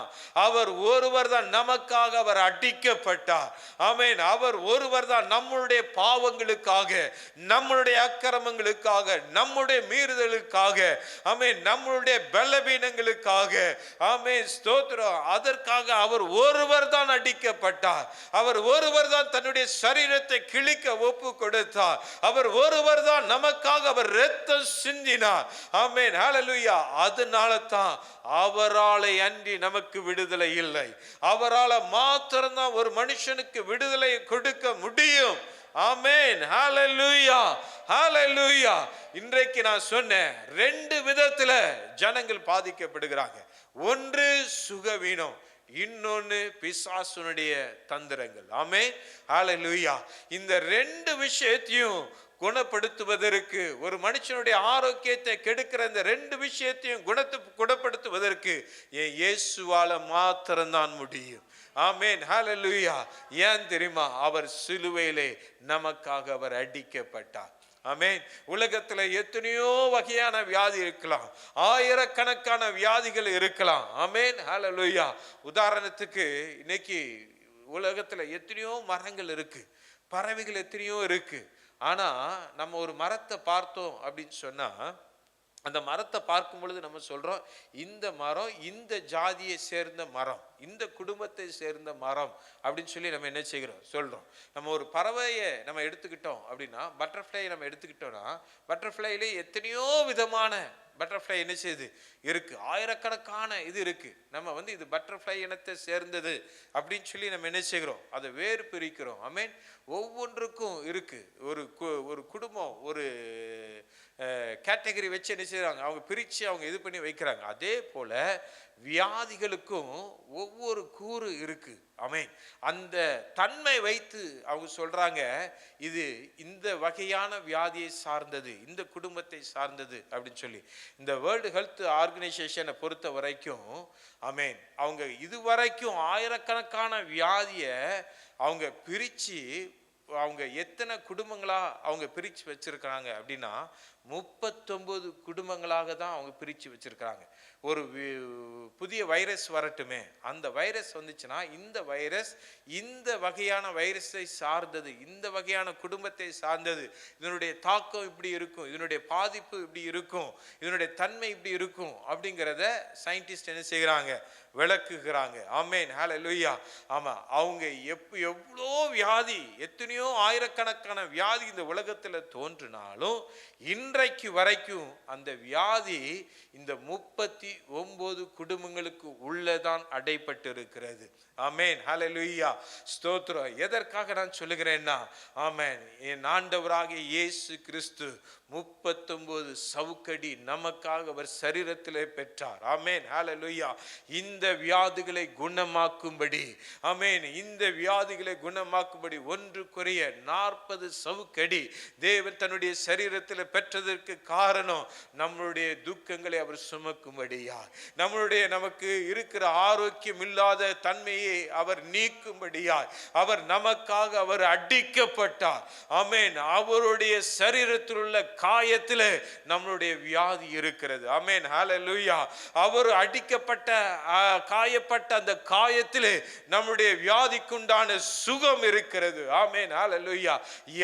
A: அவர் ஒருவர் தான் நமக்காக அவர் அடிக்கப்பட்டார். ஆமென். அவர் ஒருவர் தான் நம்மளுடைய பாவங்களுக்காக, நம்மளுடைய அக்கிரமங்களுக்காக, நம்முடைய மீறுதலுக்காக, ஆமென், நம்மளுடைய பலவீனங்களுக்காக, ஆமென், ஸ்தோத்திரம், அதற்காக அவர் ஒருவர் தான் அடிக்கப்பட்டார். அவர் ஒருவர் தான் தன்னுடைய சரீரத்தை கிழிக்க ஒப்பு கொடுத்தார். அவர் ஒருவர் தான் நமக்காக அவர் இரத்தம் சிந்தினார். ஆமென், ஹல்லேலூயா. அதனால தான் அவராலே அன்றி நமக்கு விடுதலை இல்லை. அவரால் மாத்திரம்தான் ஒரு மனுஷனுக்கு விடுதலை கொடுக்க முடியும். ஆமென், ஹல்லேலூயா, ஹல்லேலூயா. இன்றைக்கு நான் சொன்னேன், 2 விதத்துல ஜனங்கள் பாதிக்கப்படுகிறாங்க. ஒன்று சுகவீனம், இன்னொன்னு பிசாசுனுடைய தந்திரங்கள். ஆமென், ஹல்லேலூயா. இந்த 2 விஷயத்தையும் குணப்படுத்துவதற்கு, ஒரு மனுஷனுடைய ஆரோக்கியத்தை கெடுக்கிற இந்த 2 விஷயத்தையும் குணப்படுத்துவதற்கு இயேசுவால மாத்திரம்தான் முடியும். ஆமென், ஹல்லேலூயா. ஏன் தெரியுமா? அவர் சிலுவையிலே நமக்காக அவர் அடிக்கப்பட்டார். ஆமென். உலகத்துல எத்தனையோ வகையான வியாதி இருக்கலாம், ஆயிரக்கணக்கான வியாதிகள் இருக்கலாம். ஆமென், ஹல்லேலூயா. உதாரணத்துக்கு இன்னைக்கு உலகத்துல எத்தனையோ மரங்கள் இருக்கு, பறவைகள் எத்தனையோ இருக்கு. ஆனா நம்ம ஒரு மரத்தை பார்த்தோம் அப்படின்னு சொன்னா, அந்த மரத்தை பார்க்கும் பொழுது நம்ம சொல்றோம், இந்த மரம் இந்த ஜாதியை சேர்ந்த மரம், இந்த குடும்பத்தை சேர்ந்த மரம் அப்படின்னு சொல்லி நம்ம என்ன செய்கிறோம் சொல்றோம். நம்ம ஒரு பறவையை நம்ம எடுத்துக்கிட்டோம் அப்படின்னா, பட்டர்ஃப்ளை நம்ம எடுத்துக்கிட்டோம்னா, பட்டர்ஃப்ளைலே எத்தனையோ விதமான பட்டர்ஃப்ளை என்ன செய்யுது இருக்கு, ஆயிரக்கணக்கான இது இருக்கு. நம்ம இது பட்டர்ஃப்ளை இனத்தை சேர்ந்தது அப்படின்னு சொல்லி நம்ம என்ன செய்கிறோம், அதை வேறு பிரிக்கிறோம். ஆமென். ஒவ்வொன்றுக்கும் இருக்கு ஒரு குடும்பம், ஒரு கேட்டகரி வச்சு என்ன செய்யறாங்க, அவங்க பிரிச்சு அவங்க இது பண்ணி வைக்கிறாங்க. அதே போல வியாதிகளுக்கும் ஒவ்வொரு கூறு இருக்கு. ஆமென். அந்த தன்மை வைத்து அவங்க சொல்றாங்க, இது இந்த வகையான வியாதியை சார்ந்தது, இந்த குடும்பத்தை சார்ந்தது அப்படின்னு சொல்லி. இந்த வேர்ல்டு ஹெல்த் ஆர்கனைசேஷனை பொறுத்த வரைக்கும், ஆமென், அவங்க இதுவரைக்கும் ஆயிரக்கணக்கான வியாதியை அவங்க பிரிச்சு, அவங்க எத்தனை குடும்பங்களா அவங்க பிரிச்சு வச்சிருக்காங்க அப்படின்னா, 39 குடும்பங்களாக தான் அவங்க பிரித்து வச்சிருக்கிறாங்க. ஒரு புதிய வைரஸ் வரட்டுமே, அந்த வைரஸ் வந்துச்சுன்னா இந்த வைரஸ் இந்த வகையான வைரஸை சார்ந்தது, இந்த வகையான குடும்பத்தை சார்ந்தது, இதனுடைய தாக்கம் இப்படி இருக்கும், இதனுடைய பாதிப்பு இப்படி இருக்கும், இதனுடைய தன்மை இப்படி இருக்கும் அப்படிங்கிறத சயின்டிஸ்ட் என்ன செய்கிறாங்க, விளக்குகிறாங்க. ஆமென், ஹல்லேலூயா. ஆமா, அவங்க எவ்வளோ வியாதி, எத்தனையோ ஆயிரக்கணக்கான வியாதி இந்த உலகத்துல தோன்றினாலும் இன்றைக்கு வரைக்கும் அந்த வியாதி இந்த 39 குடும்பங்களுக்கு உள்ளதான் அடைப்பட்டு இருக்கிறது. ஆமென், ஹல்லேலூயா, ஸ்தோத்திரம். எதற்காக நான் சொல்லுகிறேன்னா, ஆமென், என் ஆண்டவராகிய இயேசு கிறிஸ்து 39 சவுக்கடி நமக்காக அவர் சரீரத்திலே பெற்றார். ஆமென், ஹல்லேலூயா. இந்த வியாதிகளை குணமாக்கும்படி, ஆமென், இந்த வியாதிகளை குணமாக்கும்படி 1 குறைய 40 சவுக்கடி தேவன் தன்னுடைய சரீரத்தில் பெற்றதற்கு காரணம் நம்மளுடைய துக்கங்களை அவர் சுமக்கும்படியா, நம்மளுடைய நமக்கு இருக்கிற ஆரோக்கியம் இல்லாத தன்மையை அவர் நீக்கும்படியா, அவர் நமக்காக அவர் அடிக்கப்பட்டார். ஆமென், அவருடைய சரீரத்தில் உள்ள காயத்திலே நம்மளுடைய வியாதி இருக்கிறது. ஆமென், ஹல்லேலூயா. அவர் அடிக்கப்பட்ட காயப்பட்ட அந்த காயத்திலே நம்முடைய வியாதிக்குண்டான சுகம் இருக்கிறது. ஆமென், ஹல்லேலூயா.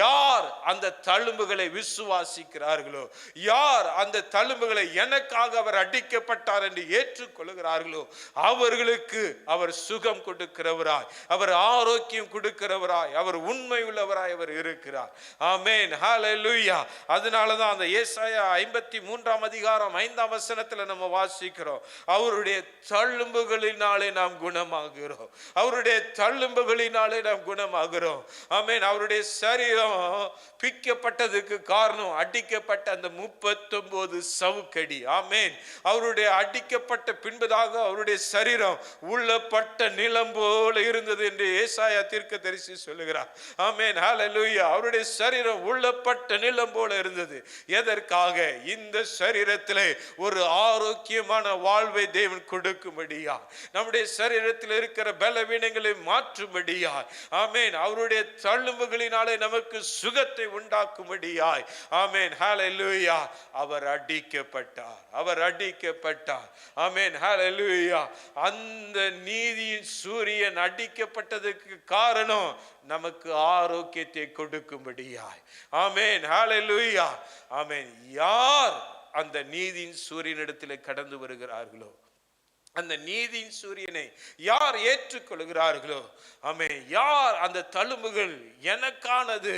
A: யார் அந்த தழும்புகளை விசுவாசிக்கிறார்களோ, யார் அந்த தழும்புகளை எனக்காக அவர் அடிக்கப்பட்டார் என்று ஏற்றுக்கொள்கிறார்களோ, அவர்களுக்கு அவர் சுகம் கொடுக்கிறவராய், அவர் ஆரோக்கியம் கொடுக்கிறவராய், அவர் உண்மை உள்ளவராய் அவர் இருக்கிறார். ஆமென், ஹல்லேலூயா. அதனாலதான் அந்த ஏசாயா 53 அதிகாரம் 5 வசனத்துல நம்ம வாசிக்கிறோம், அவருடைய தழும்புகளினாலே நாம் குணமாகிறோம், அவருடைய தழும்புகளினாலே நாம் குணமாகிறோம். ஆமென், அவருடைய சரீரம் பிக்கப்பட்டதுக்கு காரணம் அடிக்கப்பட்ட அந்த 39 சவுக்கடி. ஆமென், அவருடைய அடிக்கப்பட்ட பின்பதாக அவருடைய சரீரம் உள்ளப்பட்ட நிலம் போல இருந்தது என்று ஏசாயா தீர்க்கதரிசி சொல்லுகிறார். ஆமென், ஹல்லேலூயா. அவருடைய சரீரம் உள்ளப்பட்ட நிலம் போல இருந்தது. எதற்காக? இந்த சரீரத்திலே ஒரு ஆரோக்கியமான வாழ்வை தேவன் கொடுக்கும்படியா, நம்முடைய சரீரத்தில் இருக்கிற பலவீனங்களை மாற்றும்படியா, ஆமென், அவருடைய தழும்புகளினாலே நமக்கு சுகத்தை உண்டாக்கும்படியாய், ஆமென், ஹல்லேலூயா, அவர் அடிக்கப்பட்டார், அவர் அடிக்கப்பட்டார். ஆமென், ஹல்லேலூயா. அந்த நீதியின் சூரியன் அடிக்கப்பட்டதுக்கு காரணம் நமக்கு ஆரோக்கியத்தை கொடுக்கும்படியாய். ஆமென், ஹல்லேலூயா. ஆமென். யார் அந்த நீதியின் சூரியனிடத்தில் கடந்து வருகிறார்களோ, அந்த நீதியின் சூரியனை யார் ஏற்றுக்கொள்கிறார்களோ, ஆமென், யார் அந்த தழும்புகள் எனக்கானது,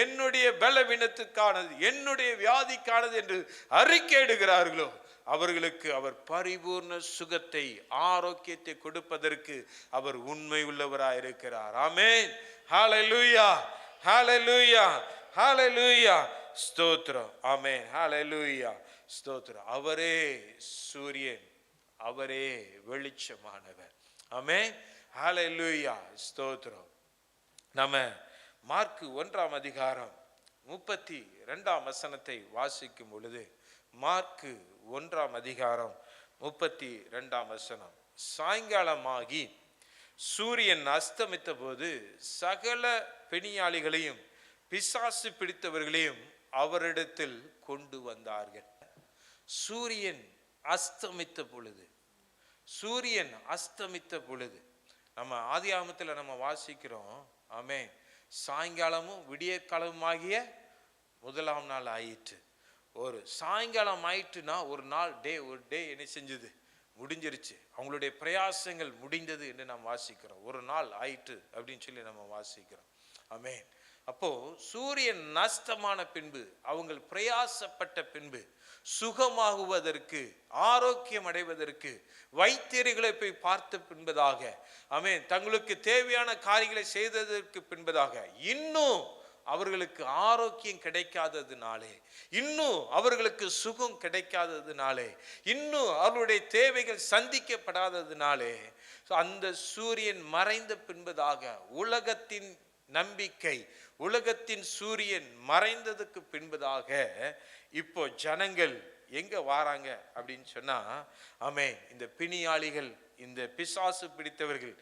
A: என்னுடைய பலவீனத்துக்கானது, என்னுடைய வியாதிக்கானது என்று அறிக்கையிடுகிறார்களோ, அவர்களுக்கு அவர் பரிபூர்ண சுகத்தை, ஆரோக்கியத்தை கொடுப்பதற்கு அவர் உண்மை உள்ளவராய் இருக்கிறார். ஆமென், ஹல்லேலூயா, ஹல்லேலூயா, ஹல்லேலூயா, ஸ்தோத்திரம். ஆமென், ஹல்லேலூயா, ஸ்தோத்திரம். அவரே சூரியன், அவரே வெளிச்சமானவர். ஆமென், ஹல்லேலூயா, ஸ்தோத்திரம். நம்ம மார்க்கு 1 அதிகாரம் 32 வசனத்தை வாசிக்கும் பொழுது, மார்க்கு 1 அதிகாரம் 32 வசனம், சாயங்காலமாகி சூரியன் அஸ்தமித்த போது சகல பிணியாளிகளையும் பிசாசு பிடித்தவர்களையும் அவரிடத்தில் கொண்டு வந்தார்கள். சூரியன் அஸ்தமித்த பொழுது, சூரியன் அஸ்தமித்த பொழுது, நம்ம ஆதியாகமத்தில் நம்ம வாசிக்கிறோம். ஆமென், சாயங்காலமும் விடிய காலமாகிய 1ஆம் நாள் ஆயிற்று. ஒரு சாயங்காலம் ஆயிட்டுனா ஒரு நாள் ஒரு டே என்ன செஞ்சது, முடிஞ்சிருச்சு, அவங்களுடைய பிரயாசங்கள் முடிந்தது என்று நாம் வாசிக்கிறோம். ஒரு நாள் ஆயிற்று அப்படின்னு சொல்லி நம்ம வாசிக்கிறோம். ஆமென். அப்போ சூரியன் நஸ்தமான பின்பு, அவங்க பிரயாசப்பட்ட பின்பு, சுகமாகுவதற்கு, ஆரோக்கியம் அடைவதற்கு வைத்தியர்களை போய் பார்த்த பின்பதாக, ஆமென், தங்களுக்கு தேவையான காரியங்களை செய்ததற்கு பின்பதாக, இன்னும் அவர்களுக்கு ஆரோக்கியம் கிடைக்காததுனாலே, இன்னும் அவர்களுக்கு சுகம் கிடைக்காததுனாலே, இன்னும் அவர்களுடைய தேவைகள் சந்திக்கப்படாததுனாலே, அந்த சூரியன் மறைந்த பின்பதாக, உலகத்தின் நம்பிக்கை, உலகத்தின் சூரியன் மறைந்ததுக்கு பின்பதாக, இப்போ ஜனங்கள் எங்க வாராங்க அப்படின்னு சொன்னா, ஆமென், இந்த பிணியாளிகள், இந்த பிசாசு பிடித்தவர்கள்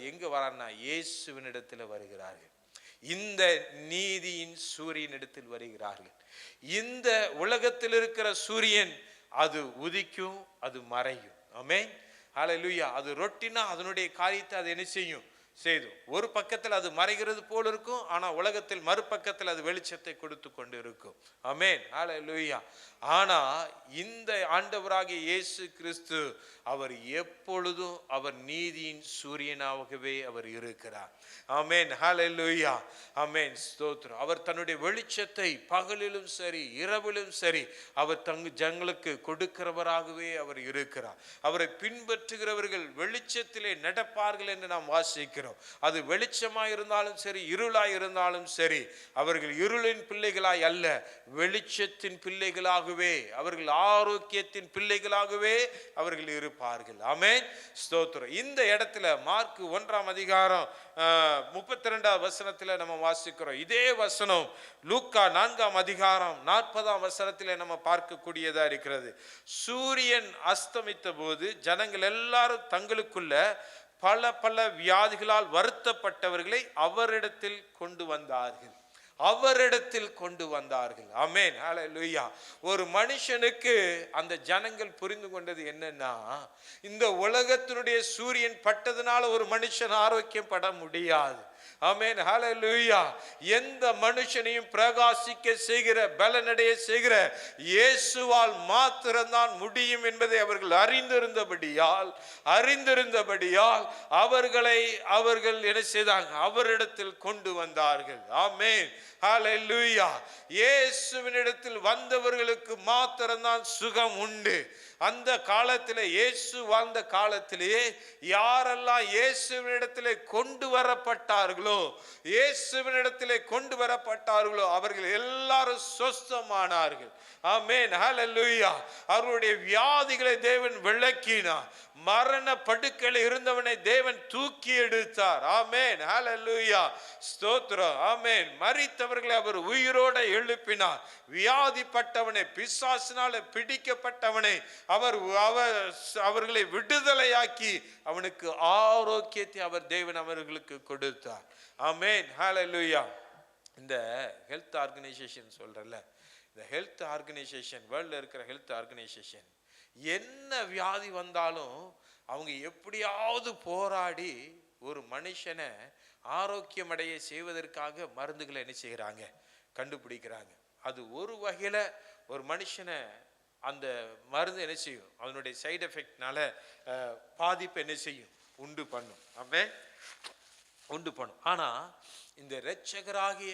A: எங்க வராங்கன்னா இயேசுவினிடத்தில் வருகிறார்கள். இந்த நீதியின் சூரியன் இடத்தில் வருகிறார்கள். இந்த உலகத்தில் இருக்கிற சூரியன் அது உதிக்கும், அது மறையும். ஆமென், ஹல்லேலூயா. அது ரொட்டினா அதனுடைய காரியத்தை அது என்ன செய்யும், செய்து. ஒரு பக்கத்தில் அது மறைகிறது போல இருக்கும், ஆனா உலகத்தில் மறுபக்கத்தில் அது வெளிச்சத்தை கொடுத்து கொண்டு இருக்கும். ஆமென், ஹல்லேலூயா. ஆனா இந்த ஆண்டவராகிய இயேசு கிறிஸ்து அவர் எப்பொழுதும் அவர் நீதியின் சூரியனாகவே அவர் இருக்கிறார். ஆமென், ஹல்லேலூயா. ஆமென், ஸ்தோத்திரம். அவர் தன்னுடைய வெளிச்சத்தை பகலிலும் சரி இரவிலும் சரி அவர் ஜனங்களுக்கு கொடுக்கிறவராகவே அவர் இருக்கிறார். அவரை பின்பற்றுகிறவர்கள் வெளிச்சத்திலே நடப்பார்கள் என்று நாம் வாசிக்கிறோம். அது வெளிச்சமாய் இருந்தாலும் சரி இருளாய் இருந்தாலும் சரி அவர்கள் இருளின் பிள்ளைகளாய் அல்ல, வெளிச்சத்தின் பிள்ளைகளாகவே, அவர்கள் ஆரோக்கியத்தின் பிள்ளைகளாகவே அவர்கள் இருப்பார்கள். ஆமென், ஸ்தோத்திரம். இந்த இடத்துல மார்க் 1ஆம் அதிகாரம் 32ஆம் வசனத்துல நம்ம வாசிக்கிறோம். இதே வசனம் லூக்கா 4ஆம் அதிகாரம் 40ஆம் வசனத்துல நம்ம பார்க்கக்கூடியதா இருக்கிறது. சூரியன் அஸ்தமித்த போது ஜனங்கள் எல்லாரும் தங்களுக்குள்ள பல பல வியாதிகளால் வருத்தப்பட்டவர்களை அவரிடத்தில் கொண்டு வந்தார்கள். அவரிடத்தில் கொண்டு வந்தார்கள். ஆமென், ஹல்லேலூயா. ஒரு மனுஷனுக்கு அந்த ஜனங்கள் புரிந்து கொண்டது என்னன்னா, இந்த உலகத்தினுடைய சூரியன் பட்டதுனால ஒரு மனுஷன் ஆரோக்கியம் பட முடியாது. ஆமென், ஹல்லேலூயா. எந்த மனுஷனையும் பிரகாசிக்க செய்கிற, பலனடைய செய்கிற இயேசுவால் மாத்திரம்தான் முடியும் என்பதை அவர்கள் அறிந்திருந்தபடியால் அவர்கள் என்ன செய்தாங்க, அவரிடத்தில் கொண்டு வந்தார்கள். ஆமென், ஹல்லேலூயா. இயேசுவினிடத்தில் வந்தவர்களுக்கு மாத்திரம்தான் சுகம் உண்டு. அந்த காலத்திலே, இயேசு வாழ்ந்த காலத்திலேயே யாரெல்லாம் இயேசுவினிடத்திலே கொண்டு வரப்பட்டார்களோ அவர்கள் எல்லாரும் சொஸ்தமானார்கள். ஆமென், ஹல்லேலூயா. அவருடைய வியாதிகளை தேவன் விலக்கினார். மரண படுக்கையில் இருந்தவனை தேவன் தூக்கி எடுத்தார். ஆமென், ஹல்லேலூயா, ஸ்தோத்திரம். ஆமென். மரித்தவர்களை அவர் உயிரோட எழுப்பினார். வியாதிப்பட்டவனை, பிசாசினால பிடிக்கப்பட்டவனை அவர்களை விடுதலையாக்கி அவனுக்கு ஆரோக்கியத்தை அவர் தேவன் அவர்களுக்கு கொடுத்தார். ஆமென், ஹல்லேலூயா. இந்த ஹெல்த் ஆர்கனைசேஷன் சொல்றல, இந்த ஹெல்த் ஆர்கனைசேஷன், வேர்ல்ட்ல இருக்கிற ஹெல்த் ஆர்கனைசேஷன் என்ன வியாதி வந்தாலும் அவங்க எப்படியாவது போராடி ஒரு மனுஷனை ஆரோக்கியம் அடைய செய்வதற்காக மருந்துகளை என்ன செய்கிறாங்க, கண்டுபிடிக்கிறாங்க. அது ஒரு வகையில ஒரு மனுஷனை அந்த மருந்து என்ன செய்யும், அதனுடைய சைடு எஃபெக்ட்னால பாதிப்பு என்ன செய்யும், உண்டு பண்ணும். ஆமென், உண்டு பண்ணும். ஆனா இந்த இரட்சகராகிய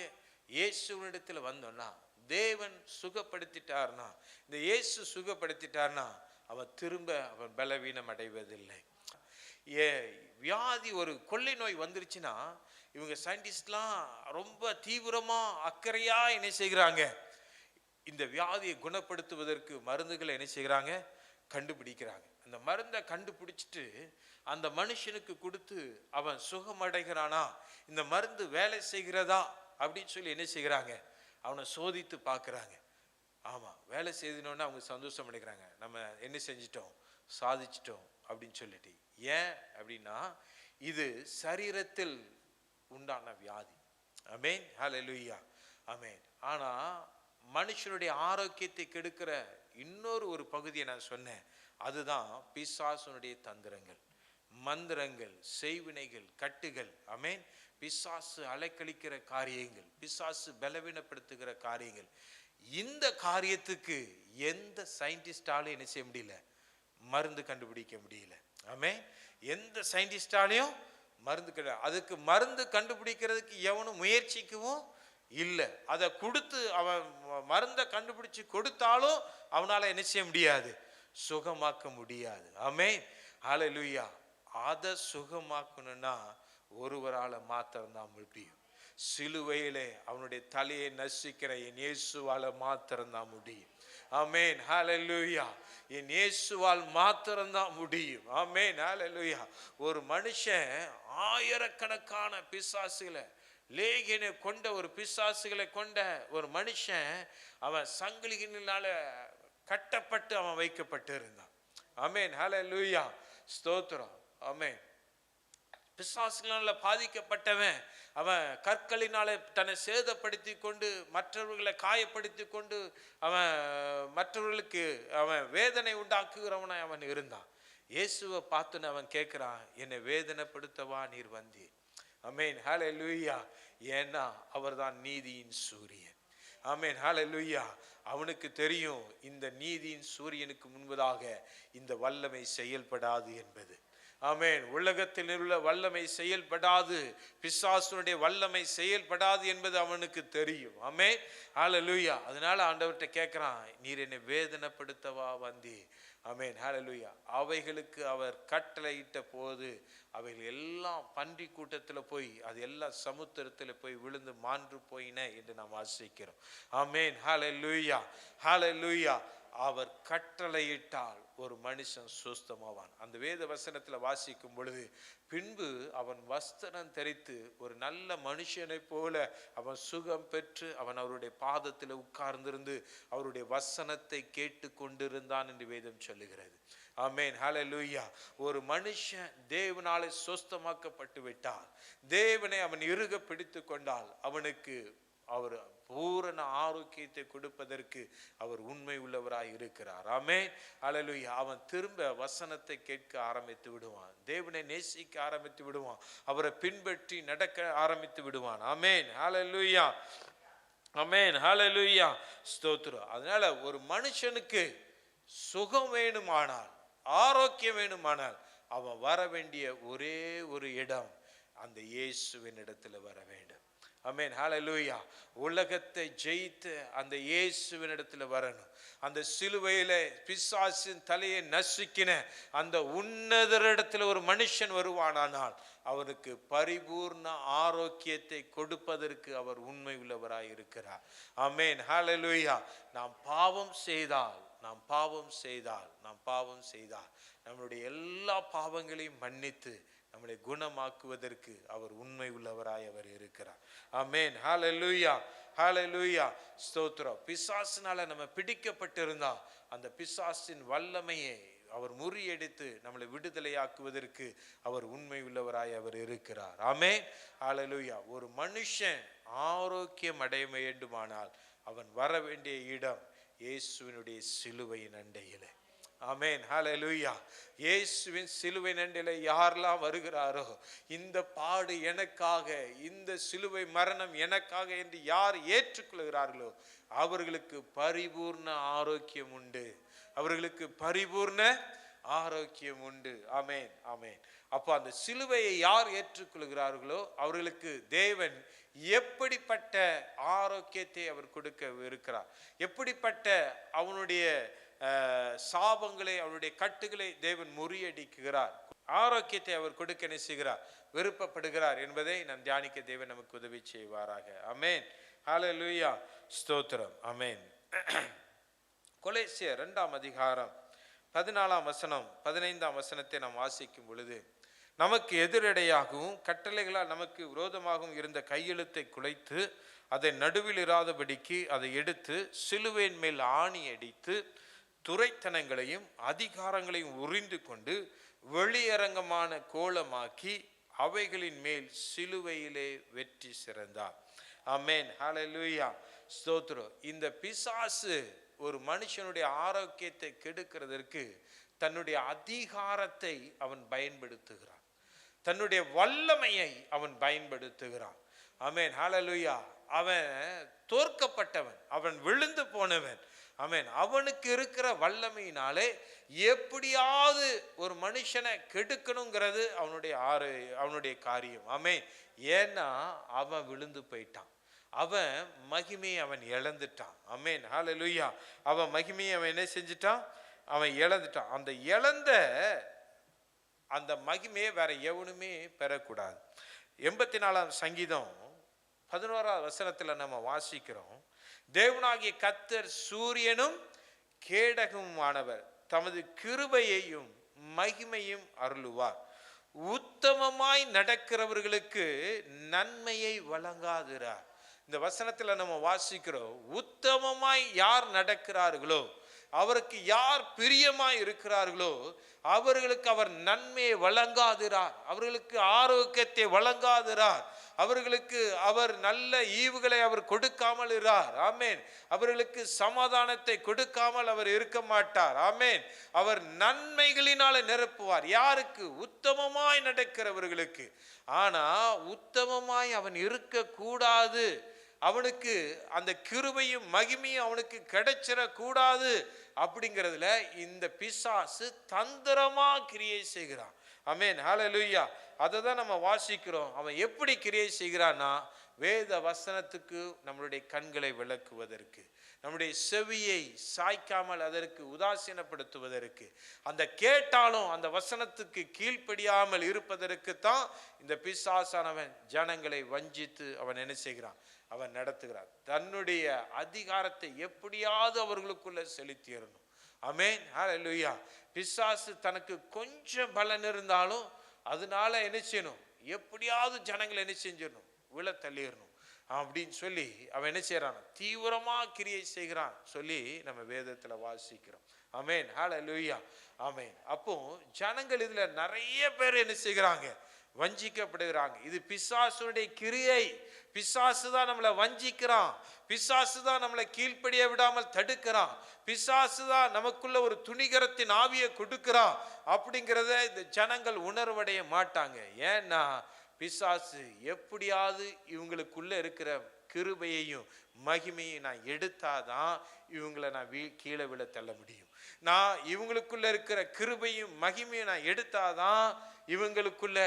A: இயேசுவினிடத்தில் வந்தோம்னா, தேவன் சுகப்படுத்திட்டார்னா, இந்த இயேசு சுகப்படுத்திட்டார்னா அவன் திரும்ப அவன் பலவீனம் அடைவதில்லை. வியாதி, ஒரு கொள்ளை நோய் வந்துருச்சுன்னா இவங்க சயின்டிஸ்ட்லாம் ரொம்ப தீவிரமா அக்கறையா என்ன செய்கிறாங்க, இந்த வியாதியை குணப்படுத்துவதற்கு மருந்துகளை என்ன செய்கிறாங்க, கண்டுபிடிக்கிறாங்க. அந்த மருந்தை கண்டுபிடிச்சிட்டு அந்த மனுஷனுக்கு கொடுத்து அவன் சுகமடைகிறானா, இந்த மருந்து வேலை செய்கிறதா அப்படின்னு சொல்லி என்ன செய்கிறாங்க, அவனை சோதித்து பார்க்குறாங்க. ஆமாம், வேலை செய்தனோன்னு அவங்க சந்தோஷம் அடைக்கிறாங்க. நம்ம என்ன செஞ்சிட்டோம், சாதிச்சிட்டோம் அப்படின்னு சொல்லிட்டு. ஏன் அப்படின்னா இது சரீரத்தில் உண்டான வியாதி. ஆமென், ஹல்லேலூயா, ஆமென். ஆனா மனுஷனுடைய ஆரோக்கியத்தை கெடுக்கிற இன்னொரு ஒரு பகுதியை நான் சொன்னேன். அதுதான் பிசாசுனுடைய தந்திரங்கள், மந்திரங்கள், செய்வினைகள், கட்டுகள். ஆமென். பிசாசு அலைக்கழிக்கிற காரியங்கள், பிசாசு பலவீனப்படுத்துகிற காரியங்கள். இந்த காரியத்துக்கு எந்த சயின்டிஸ்டாலும் என்ன செய்ய முடியல, மருந்து கண்டுபிடிக்க முடியல. ஆமென். எந்த சயின்டிஸ்டாலையும் மருந்து கிடையாது. அதுக்கு மருந்து கண்டுபிடிக்கிறதுக்கு எவனும் முயற்சிக்கவும் இல்லை. அதை கொடுத்து அவன் மருந்தை கண்டுபிடிச்சு கொடுத்தாலும் அவனால என்ன செய்ய முடியாது, சுகமாக்க முடியாது. ஆமென், ஹல்லேலூயா. அதை சுகமாக்கணும்னா ஒருவரால மாத்திரம்தான் முடியும். சிலுவையிலே அவனுடைய தலையை நசுக்கிற என் இயேசுவால மாத்திரம்தான் முடியும். ஆமென், ஹல்லேலூயா. என் இயேசுவால் மாத்திரம்தான் முடியும். ஆமென், ஹல்லேலூயா. ஒரு மனுஷன் ஆயிரக்கணக்கான பிசாசுகளை, லேகியனை கொண்ட ஒரு பிசாசுகளை கொண்ட ஒரு மனுஷன், அவன் சங்கிலிகளால கட்டப்பட்டு அவன் வைக்கப்பட்டு இருந்தான். ஆமென், ஹல்லேலூயா, ஸ்தோத்திரம். ஆமென். பிசாசுகளால பாதிக்கப்பட்டவன் அவன் கற்களினாலே தன்னை சேதப்படுத்தி கொண்டு மற்றவர்களை காயப்படுத்தி கொண்டு அவன் மற்றவர்களுக்கு அவன் வேதனை உண்டாக்குகிறவனாய் அவன் இருந்தான். இயேசுவை பார்த்துன்னு அவன் கேட்கிறான், என்னை வேதனைப்படுத்தவா நீர் வந்தீர்? ஆமென், ஹல்லேலூயா. ஏன்னா அவர்தான் நீதியின் சூரியன். ஆமென், ஹல்லேலூயா. அவனுக்கு தெரியும் இந்த நீதியின் சூரியனுக்கு முன்பதாக இந்த வல்லமை செயல்படாது என்பது. ஆமென். உலகத்தில் உள்ள வல்லமை செயல்படாது, பிசாசுனுடைய வல்லமை செயல்படாது என்பது அவனுக்கு தெரியும். ஆமென், ஹல்லேலூயா. அதனால ஆண்டவர்கிட்ட கேட்கிறான், நீர் என்னை வேதனைப்படுத்தவா வந்தீ? ஆமென், ஹல்லேலூயா. அவைகளுக்கு அவர் கட்டளையிட்ட போது அவைகள் எல்லாம் பன்றி கூட்டத்தில் போய் அது எல்லாம் சமுத்திரத்தில் போய் விழுந்து மாண்டு போயின என்று நாம் வாசிக்கிறோம். ஆமென், ஹல்லேலூயா, ஹல்லேலூயா. அவர் கட்டளையிட்டால் ஒரு மனுஷன் சுஸ்தமாவான். அந்த வேத வசனத்தில் வாசிக்கும் பொழுது, பின்பு அவன் வஸ்திரம் தரித்து ஒரு நல்ல மனுஷனை போல அவன் சுகம் பெற்று அவன் அவருடைய பாதத்தில் உட்கார்ந்திருந்து அவருடைய வசனத்தை கேட்டு கொண்டிருந்தான் என்று வேதம் சொல்லுகிறது. ஆமென், ஹல்லேலூயா. ஒரு மனுஷன் தேவனாலே சுஸ்தமாக்கப்பட்டு விட்டால், தேவனை அவன் இறுக பிடித்து கொண்டால், அவனுக்கு அவர் பூரண ஆரோக்கியத்தை கொடுப்பதற்கு அவர் உண்மை உள்ளவராய் இருக்கிறார். ஆமென், ஹல்லேலூயா. அவன் திரும்ப வசனத்தை கேட்க ஆரம்பித்து விடுவான், தேவனை நேசிக்க ஆரம்பித்து விடுவான், அவரை பின்பற்றி நடக்க ஆரம்பித்து விடுவான். ஆமென், ஹல்லேலூயா, ஆமென், ஹல்லேலூயா, ஸ்தோத்திரம். அதனால ஒரு மனுஷனுக்கு சுகம் வேணுமானால், ஆரோக்கியம் வேணுமானால், அவன் வர வேண்டிய ஒரே ஒரு இடம் அந்த இயேசுவின் இடத்துல வர வேண்டும். ஆமென், ஹல்லேலூயா. உலகத்தை ஜெயித்து அந்த இயேசுவின் இடத்துல வரணும். அந்த சிலுவையில பிசாசின் தலையை நசுக்கின அந்த உன்னதரிடத்துல ஒரு மனுஷன் வருவானானால் அவனுக்கு பரிபூர்ண ஆரோக்கியத்தை கொடுப்பதற்கு அவர் உண்மை உள்ளவராய் இருக்கிறார். ஆமென், ஹல்லேலூயா. நாம் பாவம் செய்தால் நம்முடைய எல்லா பாவங்களையும் மன்னித்து நம்மளை குணமாக்குவதற்கு அவர் உண்மை உள்ளவராய் அவர் இருக்கிறார். ஆமென், ஹல்லேலூயா, ஹல்லேலூயா, ஸ்தோத்திரம். பிசாசினால நம்ம பிடிக்கப்பட்டிருந்தா அந்த பிசாசின் வல்லமையை அவர் முறியடித்து நம்மளை விடுதலையாக்குவதற்கு அவர் உண்மை உள்ளவராய் அவர் இருக்கிறார். ஆமென், ஹல்லேலூயா. ஒரு மனுஷன் ஆரோக்கியம் அடைய வேண்டுமானால் அவன் வர வேண்டிய இடம் இயேசுவினுடைய சிலுவையின் அண்டையிலே. ஆமென், ஹல்லேலூயா. இயேசுவின் சிலுவை நண்டில யாரெல்லாம் வருகிறாரோ, இந்த பாடு எனக்காக, இந்த சிலுவை மரணம் எனக்காக என்று யார் ஏற்றுக்கொள்கிறார்களோ அவர்களுக்கு பரிபூர்ண ஆரோக்கியம் உண்டு, அவர்களுக்கு பரிபூர்ண ஆரோக்கியம் உண்டு. ஆமென், ஆமென். அப்போ அந்த சிலுவையை யார் ஏற்றுக்கொள்கிறார்களோ அவர்களுக்கு தேவன் எப்படிப்பட்ட ஆரோக்கியத்தை அவர் கொடுக்க இருக்கிறார், எப்படிப்பட்ட அவனுடைய சாபங்களை, அவருடைய கட்டுகளை தேவன் முறியடிக்கிறார், ஆரோக்கியத்தை அவர் கொடுக்க நினைக்கிறார், விருப்பப்படுகிறார் என்பதை நாம் தியானிக்க தேவன் நமக்கு உதவி செய்வாராக. ஆமென், ஹல்லேலூயா, ஸ்தோத்திரம். ஆமென். கொலோசியர் 2ஆம் அதிகாரம் 14ஆம் வசனம் 15ஆம் வசனத்தை நாம் வாசிக்கும் பொழுது, நமக்கு எதிரடையாகவும் கட்டளைகளால் நமக்கு விரோதமாகவும் இருந்த கையெழுத்தை குலைத்து அதை நடுவில் இராதபடிக்கு அதை எடுத்து சிலுவையின் மேல் ஆணி அடித்து துரைத்தனங்களையும் அதிகாரங்களையும் உறிந்து கொண்டு வெளியரங்கமான கோலமாக்கி அவைகளின் மேல் சிலுவையிலே வெற்றி சிறந்தார். ஆமென், ஹல்லேலூயா, ஸ்தோத்திரம். இந்த பிசாசு ஒரு மனுஷனுடைய ஆரோக்கியத்தை கெடுக்கிறதற்கு தன்னுடைய அதிகாரத்தை அவன் பயன்படுத்துகிறான், தன்னுடைய வல்லமையை அவன் பயன்படுத்துகிறான். ஆமென், ஹல்லேலூயா. அவன் தோற்கப்பட்டவன், அவன் விழுந்து போனவன். ஆமென். அவனுக்கு இருக்கிற வல்லமையினாலே எப்படியாவது ஒரு மனுஷனை கெடுக்கணுங்கிறது அவனுடைய காரியம். ஆமென். ஏன்னா அவன் விழுந்து போயிட்டான், அவன் மகிமையை அவன் இழந்துட்டான். ஆமென், ஹல்லேலூயா. அவன் மகிமையை அவன் என்ன செஞ்சிட்டான்? அவன் இழந்துட்டான். அந்த இழந்த அந்த மகிமையை வேற எவனுமே பெறக்கூடாது. 84ஆம் சங்கீதம் 11ஆம் வசனத்துல நம்ம வாசிக்கிறோம், தேவனாகிய கர்த்தர் சூரியனும் கேடகமுமானவர், தமது கிருபையையும் மகிமையும் அருளுவார். உத்தமமாய் நடக்கிறவர்களுக்கு நன்மையை வழங்காதிரார். இந்த வசனத்துல நம்ம வாசிக்கிறோம், உத்தமமாய் யார் நடக்கிறார்களோ, அவருக்கு யார் பிரியமாய் இருக்கிறார்களோ அவர்களுக்கு அவர் நன்மையை வழங்காதிரார், அவர்களுக்கு ஆரோக்கியத்தை வழங்காதிரார், அவர்களுக்கு அவர் நல்ல ஈவுகளை அவர் கொடுக்காமல் இருக்கிறார். ஆமென். அவர்களுக்கு சமாதானத்தை கொடுக்காமல் அவர் இருக்க மாட்டார். ஆமென். அவர் நன்மைகளினால நிரப்புவார். யாருக்கு? உத்தமமாய் நடக்கிறவர்களுக்கு. ஆனா உத்தமமாய் அவன் இருக்க கூடாது, அவனுக்கு அந்த கிருபையும் மகிமையும் அவனுக்கு கிடைச்சிடக் கூடாது அப்படிங்கிறதுல இந்த பிசாசு தந்திரமா கிரியை செய்கிறான். ஆமென். ஹல்லேலூயா. அதை தான் நம்ம வாசிக்கிறோம். அவன் எப்படி கிரியை செய்கிறான்னா, வேத வசனத்துக்கு நம்மளுடைய கண்களை விளக்குவதற்கு, நம்முடைய செவியை சாய்க்காமல் அதற்கு உதாசீனப்படுத்துவதற்கு, அந்த கேட்டாலும் அந்த வசனத்துக்கு கீழ்ப்படியாமல் இருப்பதற்கு தான் இந்த பிசாசானவன் ஜனங்களை வஞ்சித்து அவன் என்ன செய்கிறான்? அவன் நடத்துகிறான். தன்னுடைய அதிகாரத்தை எப்படியாவது அவர்களுக்குள்ள செலுத்திடணும். ஆமென். ஹல்லேலூயா. பிசாசு தனக்கு கொஞ்சம் பலன் இருந்தாலும் அதனால என்ன செய்யணும்? எப்படியாவது ஜனங்களை என்ன செஞ்சிடணும்? விழ தள்ளிடணும் அப்படின்னு சொல்லி அவன் என்ன செய்யறான்? தீவிரமா கிரியை செய்கிறான் சொல்லி நம்ம வேதத்துல வாசிக்கிறோம். ஆமென். ஹல்லேலூயா. ஆமென். அப்போ ஜனங்கள் இதுல நிறைய பேர் என்ன செய்கிறாங்க? வஞ்சிக்கப்படுகிறாங்க. இது பிசாசுடைய கிரியை. பிசாசு தான் நம்மளை வஞ்சிக்கிறான். பிசாசு தான் நம்மளை கீழ்ப்படிய விடாமல் தடுக்கிறான். பிசாசு தான் நமக்குள்ள ஒரு துணிகரத்தின் ஆவியை கொடுக்கிறான் அப்படிங்கிறத இந்த ஜனங்கள் உணர்வடைய மாட்டாங்க. ஏன்னா பிசாசு எப்படியாவது இவங்களுக்குள்ள இருக்கிற கிருபையையும் மகிமையும் நான் எடுத்தாதான் இவங்களை நான் கீழே விழ தள்ள முடியும். நான் இவங்களுக்குள்ள இருக்கிற கிருபையும் மகிமையும் நான் எடுத்தாதான் இவங்களுக்குள்ள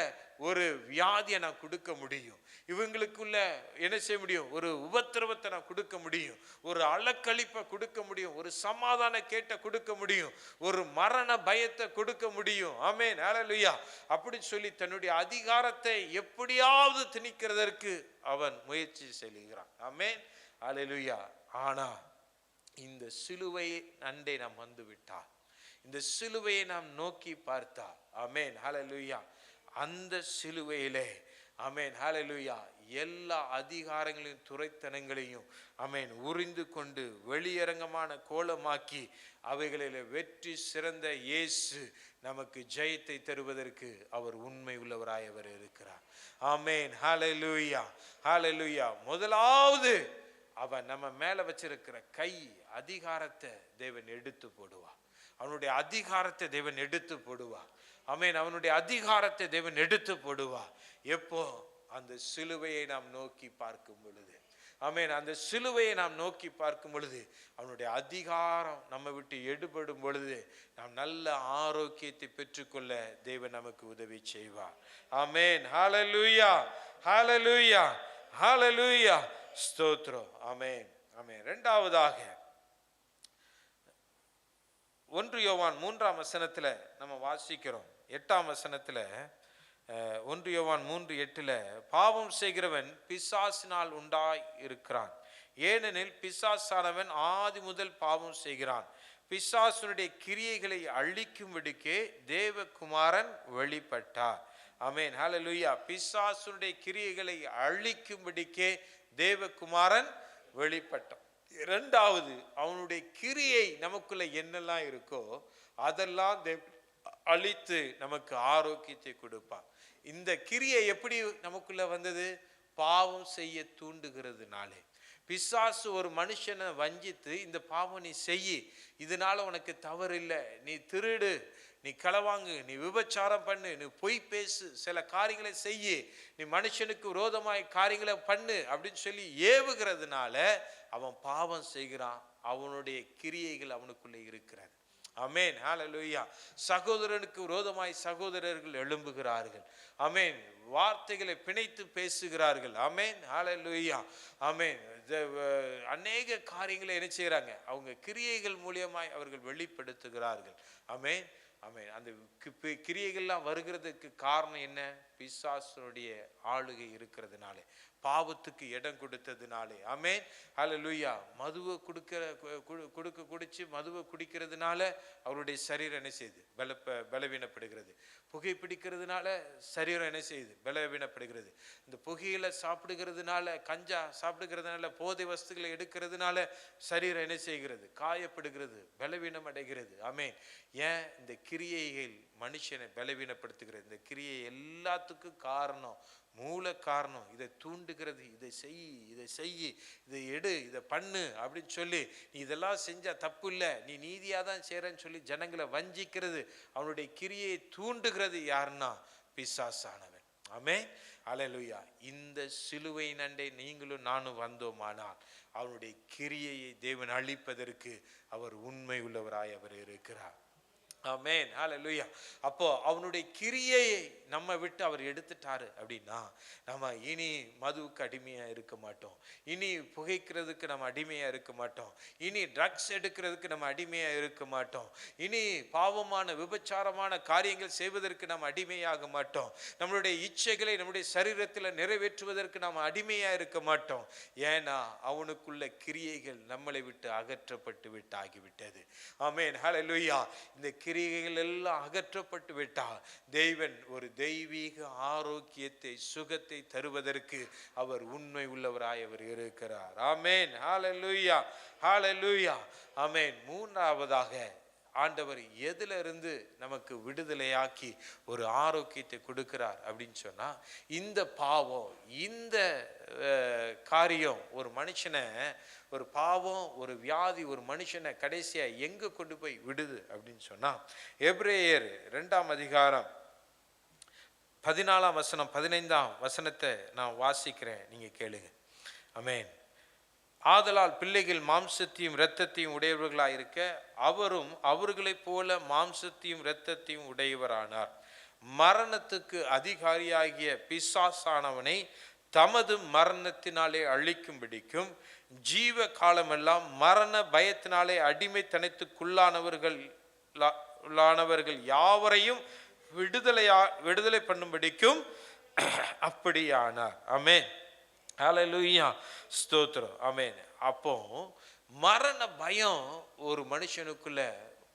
A: ஒரு வியாதியை நான் கொடுக்க முடியும். இவங்களுக்குள்ள என்ன செய்ய முடியும்? ஒரு உபத்திரவத்தை நான் கொடுக்க முடியும், ஒரு அலக்களிப்பை கொடுக்க முடியும், ஒரு சமாதான கேட்ட கொடுக்க முடியும், ஒரு மரண பயத்தை கொடுக்க முடியும். ஆமென். ஹல்லேலூயா. அப்படி சொல்லி தன்னுடைய அதிகாரத்தை எப்படியாவது திணிக்கிறதற்கு அவன் முயற்சி செய்கிறான். ஆமென். ஹல்லேலூயா. ஆனா இந்த சிலுவை அண்டை நாம் வந்து விட்டால், இந்த சிலுவையை நாம் நோக்கி பார்த்தால், ஆமென். ஹல்லேலூயா, அந்த சிலுவையிலே ஆமென் ஹல்லேலூயா எல்லா அதிகாரங்களையும் துரைத்தனங்களையும் ஆமென் உரிந்து கொண்டு வெளியரங்கமான கோலமாக்கி அவைகளில் வெற்றி சிறந்த இயேசு நமக்கு ஜெயத்தை தருவதற்கு அவர் உண்மை உள்ளவராய் அவர் இருக்கிறார். ஆமென். ஹல்லேலூயா. ஹல்லேலூயா. முதலாவது அவன் நம்ம மேல வச்சிருக்கிற கை அதிகாரத்தை தேவன் எடுத்து போடுவார். அவனுடைய அதிகாரத்தை தேவன் எடுத்து போடுவார். ஆமென். அவனுடைய அதிகாரத்தை தேவன் எடுத்து போடுவார். எப்போ? அந்த சிலுவையை நாம் நோக்கி பார்க்கும் பொழுது. ஆமென். அந்த சிலுவையை நாம் நோக்கி பார்க்கும் பொழுது அவனுடைய அதிகாரம் நம்ம விட்டு எடுபடும் பொழுது நாம் நல்ல ஆரோக்கியத்தை பெற்றுக்கொள்ள தேவன் நமக்கு உதவி செய்வார். ஆமென். ஹல்லேலூயா. ஹல்லேலூயா. ஹல்லேலூயா. ஸ்தோத்திரம். ஆமென். ஆமென். இரண்டாவதாக 1 யோவான் 3ஆம் வசனத்துல நம்ம வாசிக்கிறோம். 8ஆம் வசனத்துல 1 யோவான் 3:8 பாவம் செய்கிறவன் பிசாசினால் உண்டாய் இருக்கிறான், ஏனெனில் பிசாசானவன் ஆதி முதல் பாவம் செய்கிறான். பிசாசுனுடைய கிரியைகளை அழிக்கும்படிக்கே தேவகுமாரன் வெளிப்பட்டார். ஆமென். ஹல்லேலூயா. பிசாசுனுடைய கிரியைகளை அழிக்கும்படிக்கே தேவகுமாரன் வெளிப்பட்டார். இரண்டாவது, அவனுடைய கிரியை நமக்குள்ள என்னெல்லாம் இருக்கோ அதெல்லாம் அழித்து நமக்கு ஆரோக்கியத்தை கொடுப்பார். இந்த கிரியை எப்படி நமக்குள்ள வந்தது? பாவம் செய்ய தூண்டுகிறதுனாலே. பிசாசு ஒரு மனுஷனை வஞ்சித்து இந்த பாவம் நீ செய்யி, இதனால உனக்கு தவறு இல்லை, நீ திருடு, நீ களவாங்கு, நீ விபச்சாரம் பண்ணு, நீ பொய் பேசு, சில காரியங்களை செய்யி, நீ மனுஷனுக்கு விரோதமாய் காரியங்களை பண்ணு அப்படின்னு சொல்லி ஏவுகிறதுனால அவன் பாவம் செய்கிறான். அவனுடைய கிரியைகள் அவனுக்குள்ளே இருக்கிறது. ஆமென். ஹல்லேலூயா. சகோதரனுக்கு விரோதமாய் சகோதரர்கள் எழும்புகிறார்கள். ஆமென். வார்த்தைகளை பிணைத்து பேசுகிறார்கள். ஆமென். ஹல்லேலூயா. ஆமென். அநேக காரியங்களை என்ன செய்கிறாங்க? அவங்க கிரியைகள் மூலியமாய் அவர்கள் வெளிப்படுத்துகிறார்கள். ஆமென். ஆமென். அந்த கிரியைகள்லாம் வருகிறதுக்கு காரணம் என்ன? பிசாசுடைய ஆளுகை இருக்கிறதுனால, பாவத்துக்கு இடம் கொடுத்ததுனாலே. ஆமென், ஹல்லேலூயா. மதுவை குடிச்சு மதுவை குடிக்கிறதுனால அவருடைய சரீரம் என்ன செய்யுது? பலவீனப்படுகிறது. புகைப்பிடிக்கிறதுனால சரீரம் என்ன செய்யுது? பலவீனப்படுகிறது. இந்த புகையில சாப்பிடுகிறதுனால, கஞ்சா சாப்பிடுகிறதுனால, போதை வஸ்துக்களை எடுக்கிறதுனால சரீரம் என்ன செய்கிறது? காயப்படுகிறது, பலவீனம் அடைகிறது. ஆமென். ஏன்? இந்த கிரியைகள் மனுஷனை பலவீனப்படுத்துகிறது. இந்த கிரியை எல்லாத்துக்கும் காரணம், மூல காரணம், இதை தூண்டுகிறது. இதை செய், இதை எடு, இதை பண்ணு அப்படின்னு சொல்லி, நீ இதெல்லாம் செஞ்சா தப்பு இல்லை, நீ நீதியா தான் செய்றன்னு சொல்லி ஜனங்களை வஞ்சிக்கிறது. அவனுடைய கிரியை தூண்டுகிறது யாருன்னா? பிசாசானவன். ஆமென், ஹல்லேலூயா. இந்த சிலுவை நண்டை நீங்களும் நானும் வந்தோமானால் அவனுடைய கிரியையை தேவன் அழிப்பதற்கு அவர் உண்மை உள்ளவராய் அவர் இருக்கிறார். ஆமென், ஹல்லேலூயா. அப்போ அவனுடைய கிரியையை நம்ம விட்டு அவர் எடுத்துட்டாரு அப்படின்னா நம்ம இனி மதுவுக்கு அடிமையா இருக்க மாட்டோம், இனி புகைக்கிறதுக்கு நம்ம அடிமையா இருக்க மாட்டோம், இனி ட்ரக்ஸ் எடுக்கிறதுக்கு நம்ம அடிமையா இருக்க மாட்டோம், இனி பாவமான விபச்சாரமான காரியங்கள் செய்வதற்கு நம்ம அடிமையாக மாட்டோம், நம்மளுடைய இச்சைகளை நம்முடைய சரீரத்தில் நிறைவேற்றுவதற்கு நாம் அடிமையா இருக்க மாட்டோம். ஏன்னா அவனுக்குள்ள கிரியைகள் நம்மளை விட்டு அகற்றப்பட்டு விட்டாகிவிட்டது. ஆமென், ஹல்லேலூயா. இந்த கிரியைகள் எல்லாம் அகற்றப்பட்டு விட்டால் தேவன் ஒரு தெய்வீக ஆரோக்கியத்தை, சுகத்தை தருவதற்கு அவர் உண்மை உள்ளவராய் அவர் இருக்கிறார். ஆமென், ஹல்லேலூயா, ஹல்லேலூயா. ஆமென். மூன்றாவதாக ஆண்டவர் எதுல இருந்து நமக்கு விடுதலையாக்கி ஒரு ஆரோக்கியத்தை கொடுக்கிறார் அப்படின்னு சொன்னா, இந்த பாவம், இந்த காரியம் ஒரு மனுஷனை, ஒரு பாவம், ஒரு வியாதி ஒரு மனுஷனை கடைசியா எங்க கொண்டு போய் விடுது அப்படின்னு சொன்னா, எபிரேயர் 2ஆம் அதிகாரம் 14ஆம் வசனம் 15ஆம் வசனத்தை நான் வாசிக்கிறேன், நீங்க கேளுங்க. ஆமென். ஆதலால் பிள்ளைகள் மாம்சத்தையும் இரத்தத்தையும் உடையவர்களாயிருக்க அவரும் அவர்களைப் போல மாம்சத்தையும் இரத்தத்தையும் உடையவரானார். மரணத்துக்கு அதிகாரியாகிய பிசாசானவனை தமது மரணத்தினாலே அழிக்கும்படிக்கும் ஜீவ காலமெல்லாம் மரண பயத்தினாலே அடிமைத்தனத்துக்குள்ளானவர்கள் யாவரையும் விடுதலை பண்ணும்படிக்கும் அப்படியானார். ஆமென், ஹல்லேலூயா, ஸ்தோத்திரம். ஆமென். அப்போ மரண பயம் ஒரு மனுஷனுக்குள்ள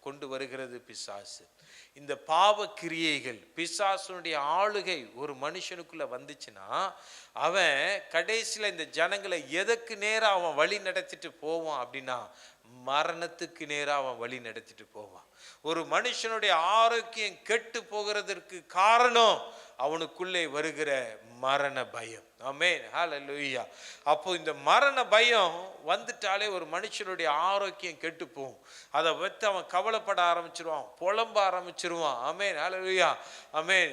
A: கொண்டு வருகிறது பிசாசு. இந்த பாவ கிரியைகள், பிசாசுனுடைய ஆளுகை ஒரு மனுஷனுக்குள்ள வந்துச்சுன்னா அவன் கடைசியில் இந்த ஜனங்களை எதற்கு நேரா அவன் வழி நடத்திட்டு போவான் அப்படின்னா மரணத்துக்கு நேரா அவன் வழி நடத்திட்டு போவான். ஒரு மனுஷனுடைய ஆரோக்கியம் கெட்டு போகிறதற்கு காரணம் அவனுக்குள்ளே வருகிற மரண பயம். ஆமென், ஹல்லேலூயா. அப்போ இந்த மரண பயம் வந்துட்டாலே ஒரு மனுஷனுடைய ஆரோக்கியம் கெட்டு போகும். அதை வைத்து அவன் கவலைப்பட ஆரம்பிச்சிருவான், புலம்ப ஆரம்பிச்சிருவான். ஆமென், ஹல்லேலூயா. ஆமென்.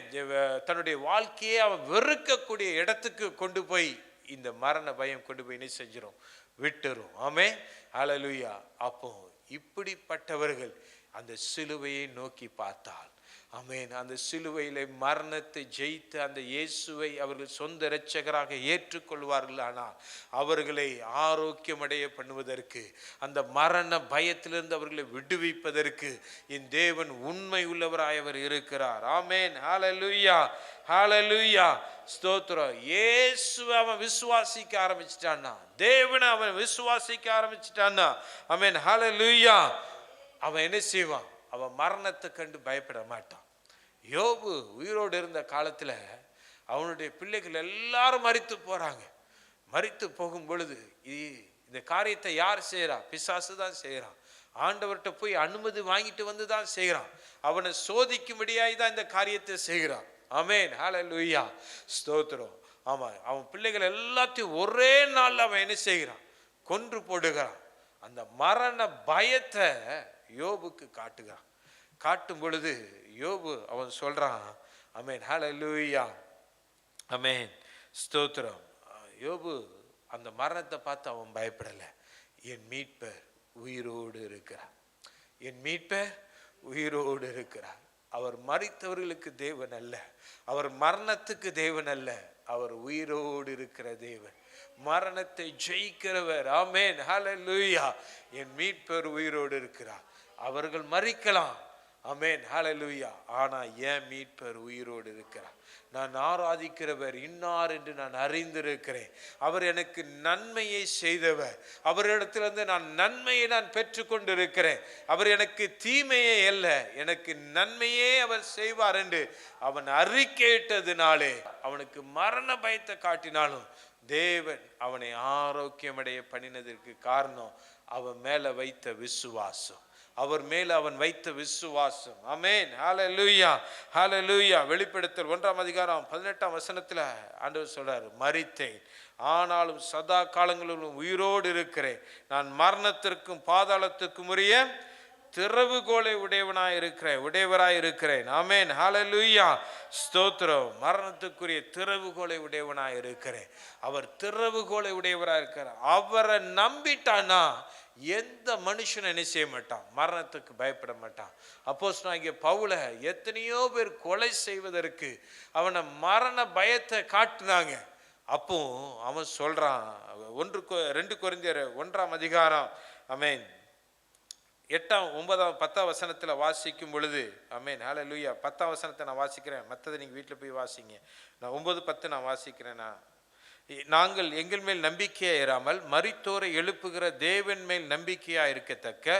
A: தன்னுடைய வாழ்க்கையை அவன் வெறுக்கக்கூடிய இடத்துக்கு கொண்டு போய் இந்த மரண பயம் கொண்டு போய் என்ன செஞ்சிடும்? விட்டுரும். ஆமென், ஹல்லேலூயா. அப்போ இப்படிப்பட்டவர்கள் அந்த சிலுவையை நோக்கி பார்த்தால், ஆமென், அந்த சிலுவையிலே மரணத்தை ஜெயித்த அந்த இயேசுவை அவர்கள் சொந்த இரட்சகராக ஏற்றுக்கொள்வார்கள். ஆனால் அவர்களை ஆரோக்கியமடைய பண்ணுவதற்கு, அந்த மரண பயத்திலிருந்து அவர்களை விடுவிப்பதற்கு என் தேவன் உண்மை உள்ளவராய் அவர் இருக்கிறார். ஆமென், ஹல்லேலூயா, ஹல்லேலூயா, ஸ்தோத்திரம். இயேசுவை அவன் விசுவாசிக்க ஆரம்பிச்சிட்டான்னா, தேவனை அவன் விசுவாசிக்க ஆரம்பிச்சிட்டான்னா, ஆமென், ஹல்லேலூயா, அவன் என்ன செய்வான்? அவன் மரணத்தை கண்டு பயப்பட மாட்டான். யோபு உயிரோடு இருந்த காலத்துல அவனுடைய பிள்ளைகள் எல்லாரும் மரித்து போறாங்க. மரித்து போகும் பொழுது இந்த காரியத்தை யார் செய்யறா? பிசாசு தான் செய்யறான். ஆண்டவர்கிட்ட போய் அனுமதி வாங்கிட்டு வந்து தான் செய்யறான். அவனை சோதிக்கும்படியாய் தான் இந்த காரியத்தை செய்கிறான். ஆமென், ஹல்லேலூயா, ஸ்தோத்திரம். ஆமா, அவன் பிள்ளைகள் எல்லாத்தையும் ஒரே நாள் அவன் என்ன செய்கிறான்? கொன்று போடுகிறான். அந்த மரண பயத்தை யோபுக்கு காட்டுகிறான். காட்டும் பொழுது யோபு அவன் சொல்றான், ஆமென், ஹல்லேலூயா, ஆமென், ஸ்தோத்திரம். யோபு அந்த மரணத்தை பார்த்து அவன் பயப்படல. என் மீட்பர் உயிரோடு இருக்கிறார், என் மீட்பர் உயிரோடு இருக்கிறார். அவர் மரித்தவர்களுக்கு தேவன் அல்ல, அவர் மரணத்துக்கு தேவன் அல்ல, அவர் உயிரோடு இருக்கிற தேவன், மரணத்தை ஜெயிக்கிறவர். ஆமென், ஹல்லேலூயா. என் மீட்பர் உயிரோடு இருக்கிறார். அவர்கள் மரிக்கலாம், ஆமென், ஹல்லேலூயா. ஆனா என் மீட்பர் உயிரோடு இருக்கிறார். நான் ஆராதிக்கிறவர் இன்னார் என்று நான் அறிந்திருக்கிறேன். அவர் எனக்கு நன்மையை செய்தவர். அவரிடத்திலிருந்து நான் நன்மையை நான் பெற்றுக்கொண்டிருக்கிறேன். அவர் எனக்கு தீமையே அல்ல, எனக்கு நன்மையே அவர் செய்வார் என்று அவன் அறிக்கையிட்டதினாலே அவனுக்கு மரண பயத்தை காட்டினாலும் தேவன் அவனை ஆரோக்கியமடைய பண்ணினதற்கு காரணம் அவன் மேல வைத்த விசுவாசம், அவர் மேல் அவன் வைத்த விசுவாசம். ஆமென், ஹல்லேலூயா, ஹல்லேலூயா. வெளிப்படுத்தல் 1:18 ஆண்டவர் சொல்றாரு, மரித்தேன் ஆனாலும் சதா காலங்களிலும் உயிரோடு இருக்கிறேன். நான் மரணத்திற்கும் பாதாளத்திற்கும் உரிய திறவுகோலை உடையவராய் இருக்கிறேன். ஆமென், ஹல்லேலூயா, ஸ்தோத்திரம். மரணத்துக்குரிய திறவுகோலை உடையவனாய் இருக்கிறேன். அவர் திறவுகோலை உடையவராய் இருக்கிறார். அவரை நம்பிட்டானா எந்த மனுஷனை என்ன செய்ய மாட்டான், மரணத்துக்கு பயப்பட மாட்டான். அப்போஸ்தலனாகிய பவுலை எத்தனையோ பேர் கொலை செய்வதற்கு அவனை மரண பயத்தை காட்டினாங்க. அப்போ அவன் சொல்றான், 2 கொரிந்தியர் 1 ஆமென் 8, 9, 10 வாசிக்கும் பொழுது, ஆமென், ஹல்லேலூயா. 10 நான் வாசிக்கிறேன், மற்றதை நீங்க வீட்டில் போய் வாசிங்க. நான் 9, 10 நான் வாசிக்கிறேன்னா, நாங்கள் எங்கள் மேல் நம்பிக்கையா இராமல் மரித்தோரை எழுப்புகிற தேவன் மேல் நம்பிக்கையா இருக்கத்தக்க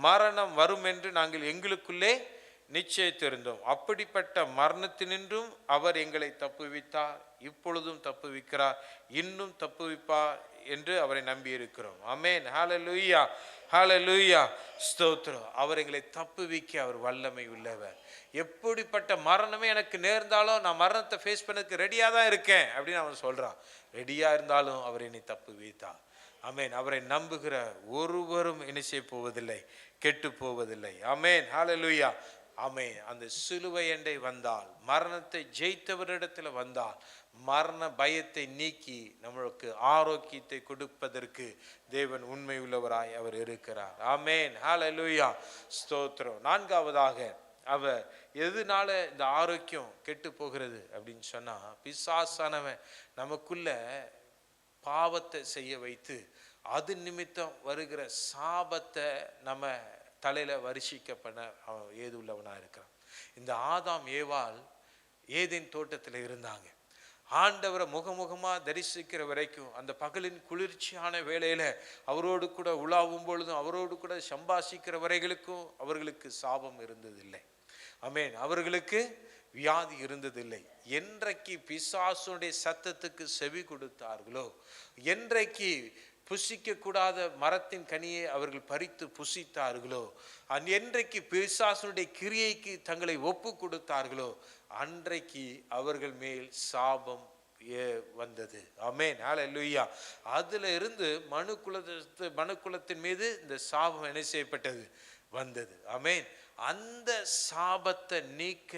A: மரணம் வரும் என்று நாங்கள் எங்களுக்குள்ளே நிச்சயித்திருந்தோம். அப்படிப்பட்ட மரணத்தினின்றும் அவர் எங்களை தப்புவித்தார், இப்பொழுதும் தப்புவிக்கிறார், இன்னும் தப்புவிப்பார் என்று அவரை நம்பி இருக்கிறோம். ஆமென், ஹல்லேலூயா, ஹல்லேலூயா, ஸ்தோத்திரம். அவர் எங்களை தப்புவிக்க அவர் வல்லமை உள்ளவர். எப்படிப்பட்ட மரணமே எனக்கு நேர்ந்தாலும் நான் மரணத்தை ஃபேஸ் பண்ணதுக்கு ரெடியா தான் இருக்கேன் அப்படின்னு அவன் சொல்றான். ரெடியா இருந்தாலும் அவர் என்னை தப்புவித்தார். ஆமென். அவரை நம்புகிற ஒருவரும் என்ன செய்ய போவதில்லை, கெட்டு போவதில்லை. ஆமென், ஹல்லேலூயா. ஆமென். அந்த சிலுவை அண்டை வந்தால், மரணத்தை ஜெயித்தவரிடத்தில் வந்தால், மரண பயத்தை நீக்கி நம்மளுக்கு ஆரோக்கியத்தை கொடுப்பதற்கு தேவன் உண்மை உள்ளவராய் அவர் இருக்கிறார். ஆமென், ஹல்லேலூயா, ஸ்தோத்திரம். 4வதாக அவர் எதனால இந்த ஆரோக்கியம் கெட்டு போகிறது அப்படின்னு சொன்னா, பிசாசானவன் நமக்குள்ள பாவத்தை செய்ய வைத்து அது நிமித்தம் வருகிற சாபத்தை நம்ம தலையில வருஷிக்க பண்ண அவன் ஏது உள்ளவனா இருக்கிறான். இந்த ஆதாம் ஏவாள் ஏதேன் தோட்டத்தில் இருந்தாங்க. ஆண்டவரை முகமுகமா தரிசிக்கிற வரைக்கும், அந்த பகலின் குளிர்ச்சியான வேளையில அவரோடு கூட உலாவும் பொழுதும் அவரோடு கூட சம்பாஷிக்கிற வரைகளுக்கும் அவர்களுக்கு சாபம் இருந்ததில்லை. ஆமென். அவர்களுக்கு வியாதி இருந்ததில்லை. என்றைக்கு பிசாசுடைய சத்தத்துக்கு செவி கொடுத்தார்களோ, என்றைக்கு புசிக்க கூடாத மரத்தின் கனியை அவர்கள் பறித்து புசித்தார்களோ, என்றைக்கு பிசாசுடைய கிரியைக்கு தங்களை ஒப்பு கொடுத்தார்களோ, அன்றைக்கு அவர்கள் மேல் சாபம் வந்தது. ஆமென், ஹல்லேலூயா. அதுல இருந்து மனுக்குலத்தின் மீது இந்த சாபம் என்ன செய்யப்பட்டது, வந்தது. ஆமென். அந்த சாபத்தை நீக்க,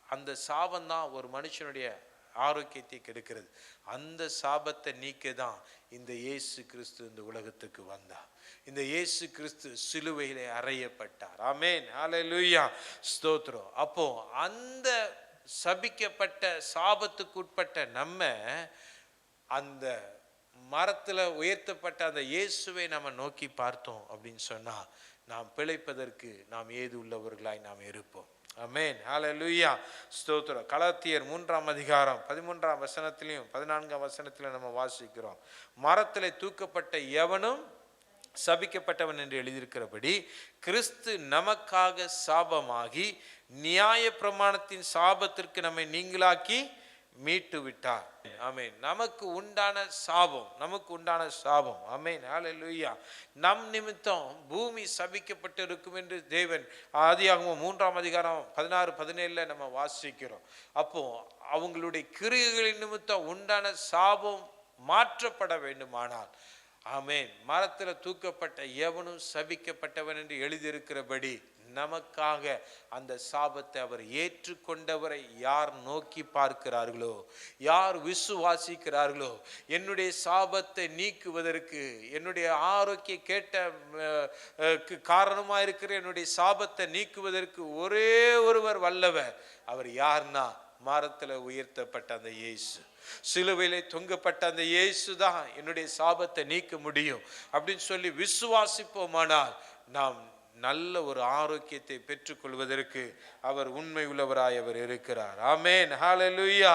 A: அந்த சாபம் தான் ஒரு மனுஷனுடைய ஆரோக்கியத்தை கெடுக்கிறது. அந்த சாபத்தை நீக்க தான் இந்த இயேசு கிறிஸ்து இந்த உலகத்துக்கு வந்தார். இந்த இயேசு கிறிஸ்து சிலுவையிலே அறையப்பட்டார். ஆமென், ஹல்லேலூயா, ஸ்தோத்திரம். அப்போ அந்த சபிக்கப்பட்ட சாபத்துக்கு உட்பட்ட நம்ம அந்த மரத்துல உயர்த்தப்பட்ட அந்த இயேசுவை நம்ம நோக்கி பார்த்தோம் அப்படின்னு சொன்னா, நாம் பிழைப்பதற்கு நாம் ஏது உள்ளவர்களாய் நாம் இருப்போம். ஆமென், ஹல்லேலூயா, ஸ்தோத்திரம். கலாத்தியர் 3:13 14 நம்ம வாசிக்கிறோம். மரத்திலே தூக்கப்பட்ட எவனும் சபிக்கப்பட்டவன் என்று எழுதியிருக்கிறபடி கிறிஸ்து நமக்காக சாபமாகி நியாய பிரமாணத்தின் சாபத்திற்கு நம்மை நீங்களாக்கி மீட்டு விட்டார். ஆமென். நமக்கு உண்டான சாபம், ஆமென், ஹல்லேலூயா. நம் நிமித்தம் பூமி சபிக்கப்பட்டு இருக்கும் என்று தேவன் ஆதியாகமம் 3:16-17 நம்ம வாசிக்கிறோம். அப்போ அவங்களுடைய கிரியைகளின் நிமித்தம் உண்டான சாபம் மாற்றப்பட வேண்டுமானால், ஆமென், மரத்தில் தூக்கப்பட்ட எவனும் சபிக்கப்பட்டவன் என்று எழுதியிருக்கிறபடி நமக்காக அந்த சாபத்தை அவர் ஏற்றுக்கொண்டவரை யார் நோக்கி பார்க்கிறார்களோ, யார் விசுவாசிக்கிறார்களோ, என்னுடைய சாபத்தை நீக்குவதற்கு, என்னுடைய ஆரோக்கிய கேட்ட காரணமா இருக்கிற என்னுடைய சாபத்தை நீக்குவதற்கு ஒரே ஒருவர் வல்லவர். அவர் யார்னா, மரத்துல உயர்த்தப்பட்ட அந்த இயேசு, சிலுவையிலே தொங்கப்பட்ட அந்த இயேசு தான் என்னுடைய சாபத்தை நீக்க முடியும் அப்படின்னு சொல்லி விசுவாசிப்போமானால் நாம் நல்ல ஒரு ஆரோக்கியத்தை பெற்றுக்கொள்வதற்கு அவர் உண்மை உள்ளவராய் அவர் இருக்கிறார். ஆமென். ஹல்லேலூயா,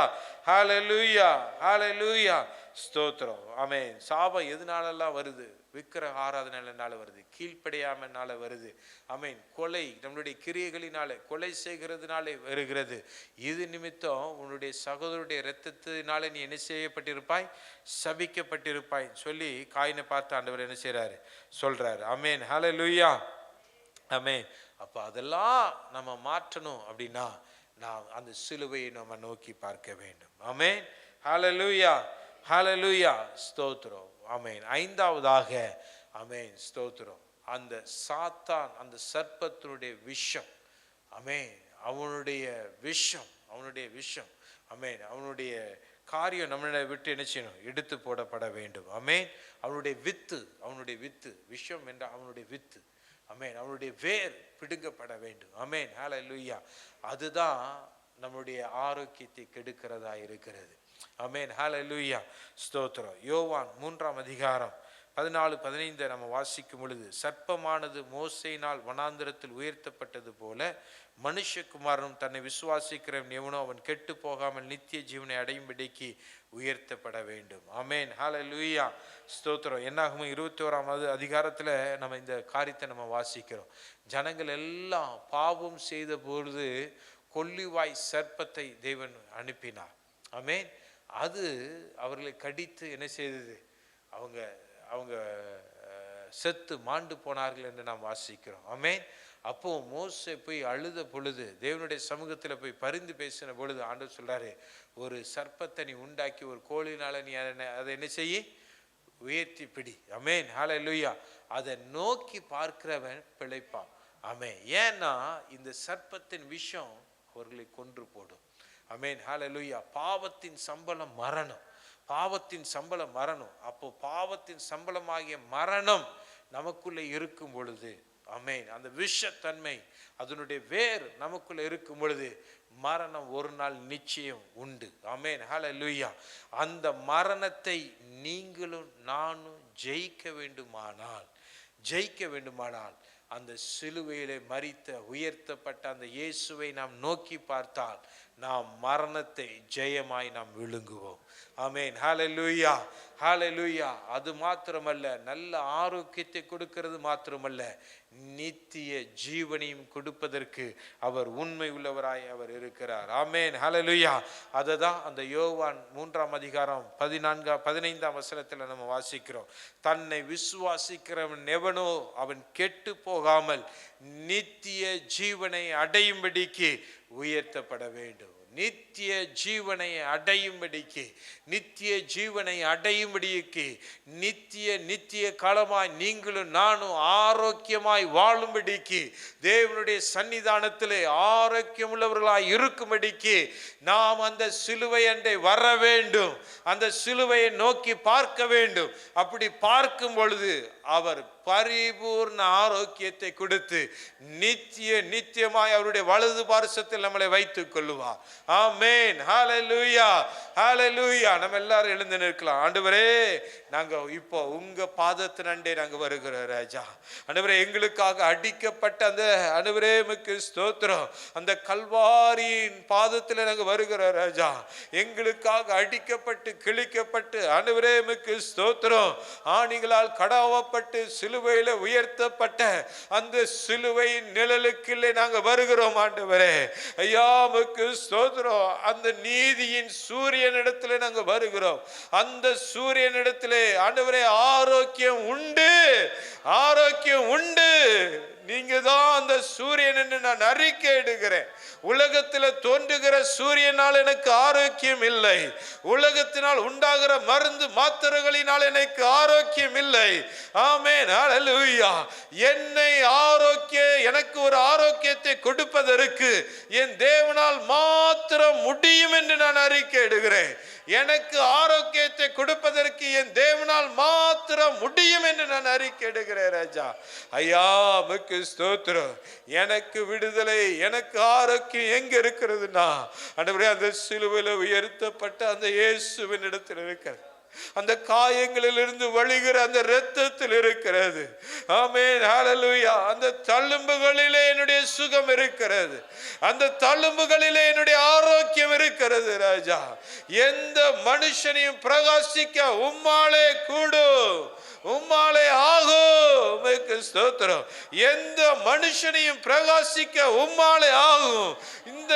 A: ஹல்லேலூயா, ஹல்லேலூயா. ஸ்தோத்திரம். ஆமென். சாபம் எதனாலெல்லாம் வருது? விக்கிரக ஆராதனைனால வருது, கீழ்ப்படியாமனால வருது. ஆமென். கொலை நம்மளுடைய கிரியைகளினாலே, கொலை செய்கிறதுனாலே வருகிறது. இது நிமித்தம் உன்னுடைய சகோதரருடைய இரத்தத்தினாலே நீ என்ன செய்யப்பட்டிருப்பாய்? சபிக்கப்பட்டிருப்பாய் சொல்லி காயினை பார்த்து ஆண்டவர் என்ன செய்றாரு? சொல்றாரு. ஆமென். ஹல்லேலூயா, ஆமென். அப்ப அதெல்லாம் நம்ம மாற்றணும் அப்படின்னா நாம் அந்த சிலுவையை நம்ம நோக்கி பார்க்க வேண்டும். ஆமென். ஹல்லேலூயா, ஹல்லேலூயா. ஸ்தோத்திரம். ஆமென். ஐந்தாவதாக, ஆமென், ஸ்தோத்திரம், அந்த சாத்தான், அந்த சர்ப்பத்தினுடைய விஷம், ஆமென், அவனுடைய விஷம், ஆமென், அவனுடைய காரியம் நம்மளை விட்டு என்ன செய்யணும்? எடுத்து போடப்பட வேண்டும். ஆமென். அவனுடைய வித்து, விஷம் என்ற அவனுடைய வித்து, ஆமென், அவனுடைய வேர் பிடுங்கப்பட வேண்டும். ஆமென். ஹல்லேலூயா. அதுதான் நம்முடைய ஆரோக்கியத்தை கெடுக்கிறதா இருக்கிறது. ஆமென். ஹல்லேலூயா. ஸ்தோத்திரம். யோவான் 3ஆம் அதிகாரம் 14-15 நம்ம வாசிக்கும் பொழுது, சர்ப்பமானது மோசேயினால் வனாந்திரத்தில் உயர்த்தப்பட்டது போல மனுஷகுமாரனும் தன்னை விசுவாசிக்கிறவன் எவனோ அவன் கெட்டு போகாமல் நித்திய ஜீவனை அடையும்படிக்கு உயர்த்தப்பட வேண்டும். ஆமென். ஹல்லேலூயா. ஸ்தோத்திரம். என்னாகும் 21ஆம் அதிகாரத்தில் நம்ம இந்த காரியத்தை நம்ம வாசிக்கிறோம். ஜனங்கள் எல்லாம் பாவம் செய்த பொழுது கொள்ளிவாய் சர்ப்பத்தை தேவன் அனுப்பினார். ஆமென். அது அவர்களை கடித்து என்ன செய்தது? அவங்க செத்து மாண்டு போனார்கள் என்று நாம் வாசிக்கிறோம். ஆமென். அப்போ மோசே போய் அழுத பொழுது, தேவனுடைய சமூகத்தில் போய் பரிந்து பேசின பொழுது ஆண்டவர் சொல்றாரு, ஒரு சர்ப்பத்தை நீ உண்டாக்கி ஒரு கோலினால நீ அதை என்ன செய்ய? உயர்த்தி பிடி. ஆமென். ஹல்லேலூயா. அதை நோக்கி பார்க்கிறவன் பிழைப்பான். ஆமென். ஏன்னா இந்த சர்ப்பத்தின் விஷம் அவர்களை கொன்று போடும். ஆமென். ஹல்லேலூயா. பாவத்தின் சம்பளம் மரணம், மரணம். அப்போ பாவத்தின் சம்பளமாகிய மரணம் நமக்குள்ளே இருக்கும் பொழுது, ஆமென், அந்த விஷத்தன்மை, அதனுடைய வேர் நமக்குள்ளே இருக்கும் பொழுது மரணம் ஒரு நாள் நிச்சயம் உண்டு. ஆமென். ஹல்லேலூயா. அந்த மரணத்தை நீங்களும் நானும் ஜெயிக்க வேண்டுமானால் அந்த சிலுவையிலே மரித்த உயர்த்தப்பட்ட அந்த இயேசுவை நாம் நோக்கி பார்த்தால் நாம் மரணத்தை ஜெயமாய் நாம் விழுங்குவோம். ஆமென். ஹல்லேலூயா, ஹல்லேலூயா. அது மாத்திரமல்ல, நல்ல ஆரோக்கியத்தை கொடுக்கிறது மாத்திரமல்ல, நித்திய ஜீவனையும் கொடுப்பதற்கு அவர் உண்மை உள்ளவராய் அவர் இருக்கிறார். ஆமென். ஹல்லேலூயா. அததான் அந்த யோவான் 3ஆம் அதிகாரம் 15ஆம் வசனத்தில் நம்ம வாசிக்கிறோம். தன்னை விசுவாசிக்கிறவன் எவனோ அவன் கெட்டு போகாமல் நித்திய ஜீவனை அடையும்படிக்கு உயர்த்தப்பட வேண்டும். நித்திய ஜீவனை அடையும்படிக்கு, நித்திய காலமாய் நீங்களும் நானும் ஆரோக்கியமாய் வாழும்படிக்கு, தேவனுடைய சன்னிதானத்திலே ஆரோக்கியம் உள்ளவர்களாய் இருக்கும்படிக்கு நாம் அந்த சிலுவை அண்டை வர வேண்டும். அந்த சிலுவையை நோக்கி பார்க்க வேண்டும். அப்படி பார்க்கும் பொழுது அவர் பரிபூர்ண ஆரோக்கியத்தை கொடுத்து நித்தியமாய் அவருடைய வலது பார்சத்தில் நம்மளை வைத்துக் கொள்ளுவார். ஆமென். ஹல்லேலூயா, ஹல்லேலூயா. நம்ம எல்லாரும் எழுந்து நிற்கலாம். ஆண்டவரே, நாங்க இப்போ உங்க பாதத்தின் அண்டே நாங்க வருகிறோம் ராஜா. ஆண்டவரே, எங்களுக்காக அடிக்கப்பட்ட அந்த ஆண்டவரே உமக்கு ஸ்தோத்திரம், அந்த கல்வாரியின் பாதத்தில் நாங்க வருகிறோம் ராஜா. எங்களுக்காக அடிக்கப்பட்டு கிழிக்கப்பட்டு ஆண்டவரே உமக்கு ஸ்தோத்திரம், ஆணிகளால் கடாவப்பட்டு சிலுவையில உயர்த்தப்பட்ட அந்த சிலுவையின் நிழலுக்குள்ளே நாங்க வருகிறோம் ஆண்டவரே. ஐயா உமக்கு ஸ்தோத்திரம். அந்த நீதியின் சூரியனிடத்திலே நாங்க வருகிறோம். அந்த சூரியனிடத்திலே ஆண்டவரே ஆரோக்கியம் உண்டு, ஆரோக்கியம் உண்டு. நீங்க தான் அந்த சூரியன் என்று நான் அறிக்கை எடுக்கிறேன். உலகத்தில் தோன்றுகிற சூரியனால் எனக்கு ஆரோக்கியம் இல்லை. உலகத்தினால் உண்டாகிற மருந்து மாத்திரைகளினால் எனக்கு ஆரோக்கியம் இல்லை. ஆமென். ஹல்லேலூயா. என்னை எனக்கு ஒரு ஆரோக்கியத்தை கொடுப்பதற்கு என் தேவனால் மாத்திரம் முடியும் என்று நான் அறிக்கை எடுக்கிறேன். எனக்கு ஆரோக்கியத்தை கொடுப்பதற்கு என் தேவனால் மாத்திரம் முடியும் என்று நான் அறிக்கை எடுக்கிறேன் ராஜா. ஐயா உமக்கு ஸ்தோத்திரம். எனக்கு விடுதலை, எனக்கு ஆரோக்கியம் எங்க இருக்கிறதுனா ஆண்டவரே அந்த சிலுவையில உயர்த்தப்பட்ட அந்த இயேசுவின் இடத்தில் இருக்கிறது. அந்த காயங்களிலிருந்து வழிகிற அந்த இரத்தத்தில் இருக்கிறது. ஆமென், ஹல்லேலூயா. அந்த தழும்புகளிலே என்னுடைய சுகம் இருக்கிறது. அந்த தழும்புகளிலே என்னுடைய ஆரோக்கியம் இருக்கிறது ராஜா. எந்த மனுஷனையும் பிரகாசிக்க உம்மாலே கூடும், உம்மாலே ஆகும். உமக்கு ஸ்தோத்திரம். எந்த மனுஷனையும் பிரகாசிக்க உம்மாலே ஆகும். இந்த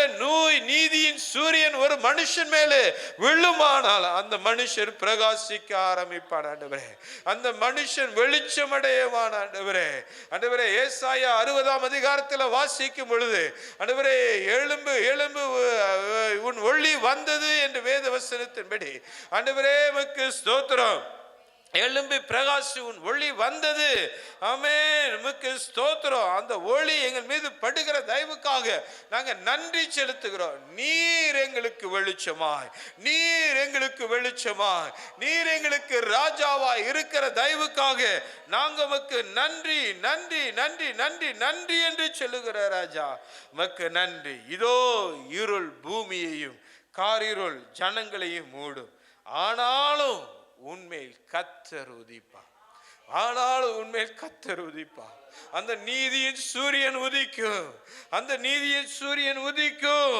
A: நீதியின் சூரியன் ஒரு மனுஷன் மேலே விழுமானால் அந்த மனுஷன் பிரகாசிக்க ஆரம்பிப்பான் ஆண்டவரே. அந்த மனுஷன் வெளிச்சம் அடையவான் ஆண்டவரே. ஆண்டவரே, ஏசாயா 60ஆம் அதிகாரத்தில் வாசிக்கும் பொழுது ஆண்டவரே, எழும்பு எழும்பு உன் ஒளி வந்தது என்று வேத வசனத்தின்படி ஆண்டவரே உமக்கு ஸ்தோத்திரம். எழும்பி பிரகாசி உன் ஒளி வந்தது. ஆமென், உமக்கு ஸ்தோத்திரம். அந்த ஒளி எங்கள் மீது படுகிற தயவுக்காக நாங்கள் நன்றி செலுத்துகிறோம். நீர் எங்களுக்கு வெளிச்சமாய், நீர் எங்களுக்கு வெளிச்சமாய், நீர் எங்களுக்கு ராஜாவாய் இருக்கிற தயவுக்காக நாங்கள் உமக்கு நன்றி நன்றி நன்றி நன்றி நன்றி என்று சொல்லுகிற ராஜா, உமக்கு நன்றி. இதோ இருள் பூமியையும் காரிருள் ஜனங்களையும் மூடும், ஆனாலும் உன்மேல் கர்த்தர் உதிப்பார். ஆனாலும் உன்மேல் கர்த்தர் உதிப்பார். அந்த நீதியின் சூரியன் உதிக்கும், அந்த நீதியின் சூரியன் உதிக்கும்,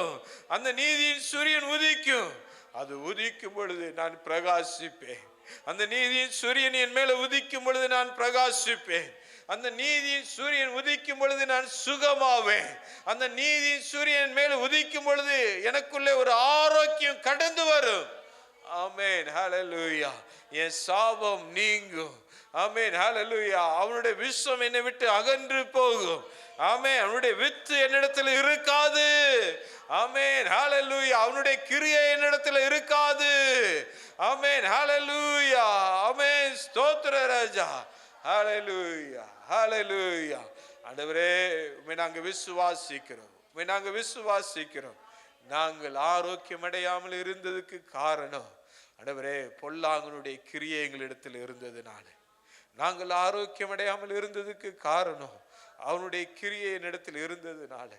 A: அந்த நீதியின் சூரியன் உதிக்கும். அது உதிக்கும் பொழுது நான் பிரகாசிப்பேன். அந்த நீதியின் சூரியன் என் மேல உதிக்கும் பொழுது நான் பிரகாசிப்பேன். அந்த நீதியின் சூரியன் உதிக்கும் பொழுது நான் சுகமாவேன். அந்த நீதியின் சூரியன் மேல உதிக்கும் பொழுது எனக்குள்ளே ஒரு ஆரோக்கியம் கடந்து வரும். ஆமென், ஹல்லேலூயா. என் சாபம் நீங்கும். ஆமென், ஹல்லேலூயா. அவனுடைய விஷம் என்னை விட்டு அகன்று போகும். ஆமென், அவனுடைய வித்து என்னிடத்தில் இருக்காது. ஆமென், ஹல்லேலூயா. அவனுடைய கிரியை என்னிடத்தில் இருக்காது. ஆமென், ஹல்லேலூயா. ஆமென், ஸ்தோத்திர ராஜா. ஹல்லேலூயா, ஹல்லேலூயா. ஆண்டவரே, உம்மை நாங்கள் விசுவாசிக்கிறோம், உம்மை நாங்கள் விசுவாசிக்கிறோம். நாங்கள் ஆரோக்கியம் அடையாமல் இருந்ததுக்கு காரணம் ஆண்டவரே பொல்லாங்கனுடைய கிரியை எங்களிடத்தில் இருந்ததுனால. நாங்கள் ஆரோக்கியம் அடையாமல் இருந்ததுக்கு காரணம் அவனுடைய கிரியை என்னிடத்தில் இருந்ததுனால.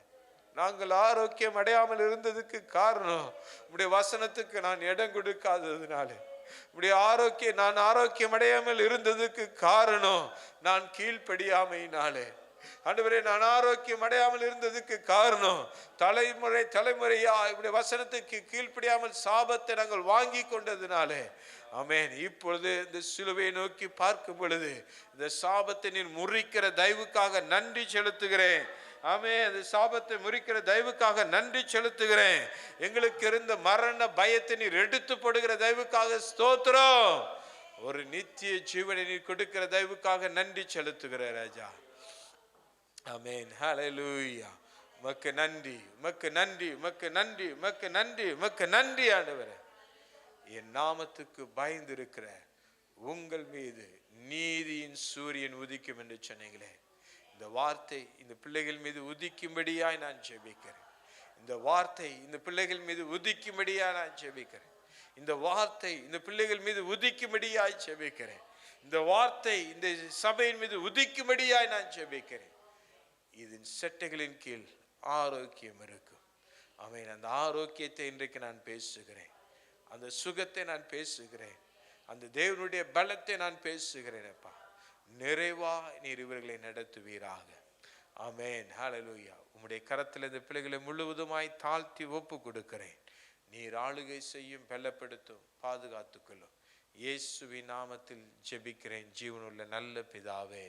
A: நாங்கள் ஆரோக்கியம் அடையாமல் இருந்ததுக்கு காரணம் உம்முடைய வசனத்துக்கு நான் இடம் கொடுக்காததுனால. நான் ஆரோக்கியம் அடையாமல் இருந்ததுக்கு காரணம் நான் கீழ்ப்படியாமையினாலே. ஆண்டவரே, நான் ஆரோக்கியம் அடையாமல் இருந்ததுக்கு காரணம் தலைமுறை தலைமுறையா இப்படி வசனத்துக்கு கீழ்ப்படியாமல் சாபத்தை நாங்கள் வாங்கி கொண்டதுனாலே. ஆமென். இப்பொழுது இந்த சிலுவையை நோக்கி பார்க்கும் பொழுது இந்த சாபத்தை நீர் முறிக்கிற தயவுக்காக நன்றி செலுத்துகிறேன். ஆமென். அந்த சாபத்தை முறிக்கிற தயவுக்காக நன்றி செலுத்துகிறேன். எங்களுக்கு இருந்த மரண பயத்தை நீர் எடுத்து போடுகிற தயவுக்காக ஸ்தோத்திரம். ஒரு நித்திய ஜீவனை நீர் கொடுக்கிற தயவுக்காக நன்றி செலுத்துகிற ராஜா. ஆமென், ஹல்லேலூயா. உமக்கு நன்றி, உமக்கு நன்றி, உமக்கு நன்றி, உமக்கு நன்றி, உமக்கு நன்றி ஆண்டவரே. என் நாமத்துக்கு பயந்து இருக்கிற உங்கள் மீது நீதியின் சூரியன் உதிக்கும் என்று சொன்னீங்களே. இந்த வார்த்தை இந்த பிள்ளைகள் மீது உதிக்கும்படியாய் நான் ஜெபிக்கிறேன். இந்த வார்த்தை இந்த பிள்ளைகள் மீது உதிக்கும்படியாய் நான் ஜெபிக்கிறேன். இந்த வார்த்தை இந்த பிள்ளைகள் மீது உதிக்கும்படியாய் ஜெபிக்கிறேன். இந்த வார்த்தை இந்த சபையின் மீது உதிக்கும்படியாய் நான் ஜெபிக்கிறேன். இதன் செட்டைகளின் கீழ் ஆரோக்கியம் இருக்கும். ஆமென். அந்த ஆரோக்கியத்தை இன்றைக்கு நான் பேசுகிறேன். அந்த சுகத்தை நான் பேசுகிறேன். அந்த தேவனுடைய பலத்தை நான் பேசுகிறேன். அப்பா, நிறைவா நீர் இவர்களை நடத்துவீராக. ஆமென், ஹல்லேலூயா. உம்முடைய கரத்தில் இந்த பிள்ளைகளை முழுவதுமாய் தாழ்த்தி ஒப்பு கொடுக்கிறேன். நீர் ஆளுகை செய்யும், பலப்படுத்தும், பாதுகாத்துக்கொள்ளும். இயேசுவின் நாமத்தில் ஜெபிக்கிறேன் ஜீவனுள்ள நல்ல பிதாவே.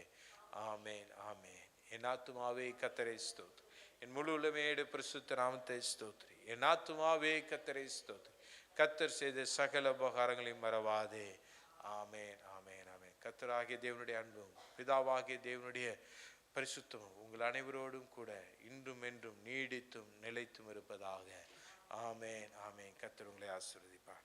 A: ஆமென், ஆமென். என் ஆத்துமாவே கர்த்தரை ஸ்தோத்திரி. என் முழு உலகமேடு பரிசுத்த நாமத்தை ஸ்தோத்திரி. என் ஆத்துமாவே கர்த்தரை ஸ்தோத்திரி. கர்த்தர் செய்த சகல உபகாரங்களையும் மறவாதே. ஆமென், ஆமென், ஆமென். கர்த்தராகிய தேவனுடைய அன்பும் பிதாவாகிய தேவனுடைய பரிசுத்தமும் உங்கள் அனைவரோடும் கூட இன்றும் என்றும் நீடித்தும் நிலைத்தும் இருப்பதாக. ஆமென், ஆமென். கர்த்தர் உங்களை ஆசீர்வதிப்பார்.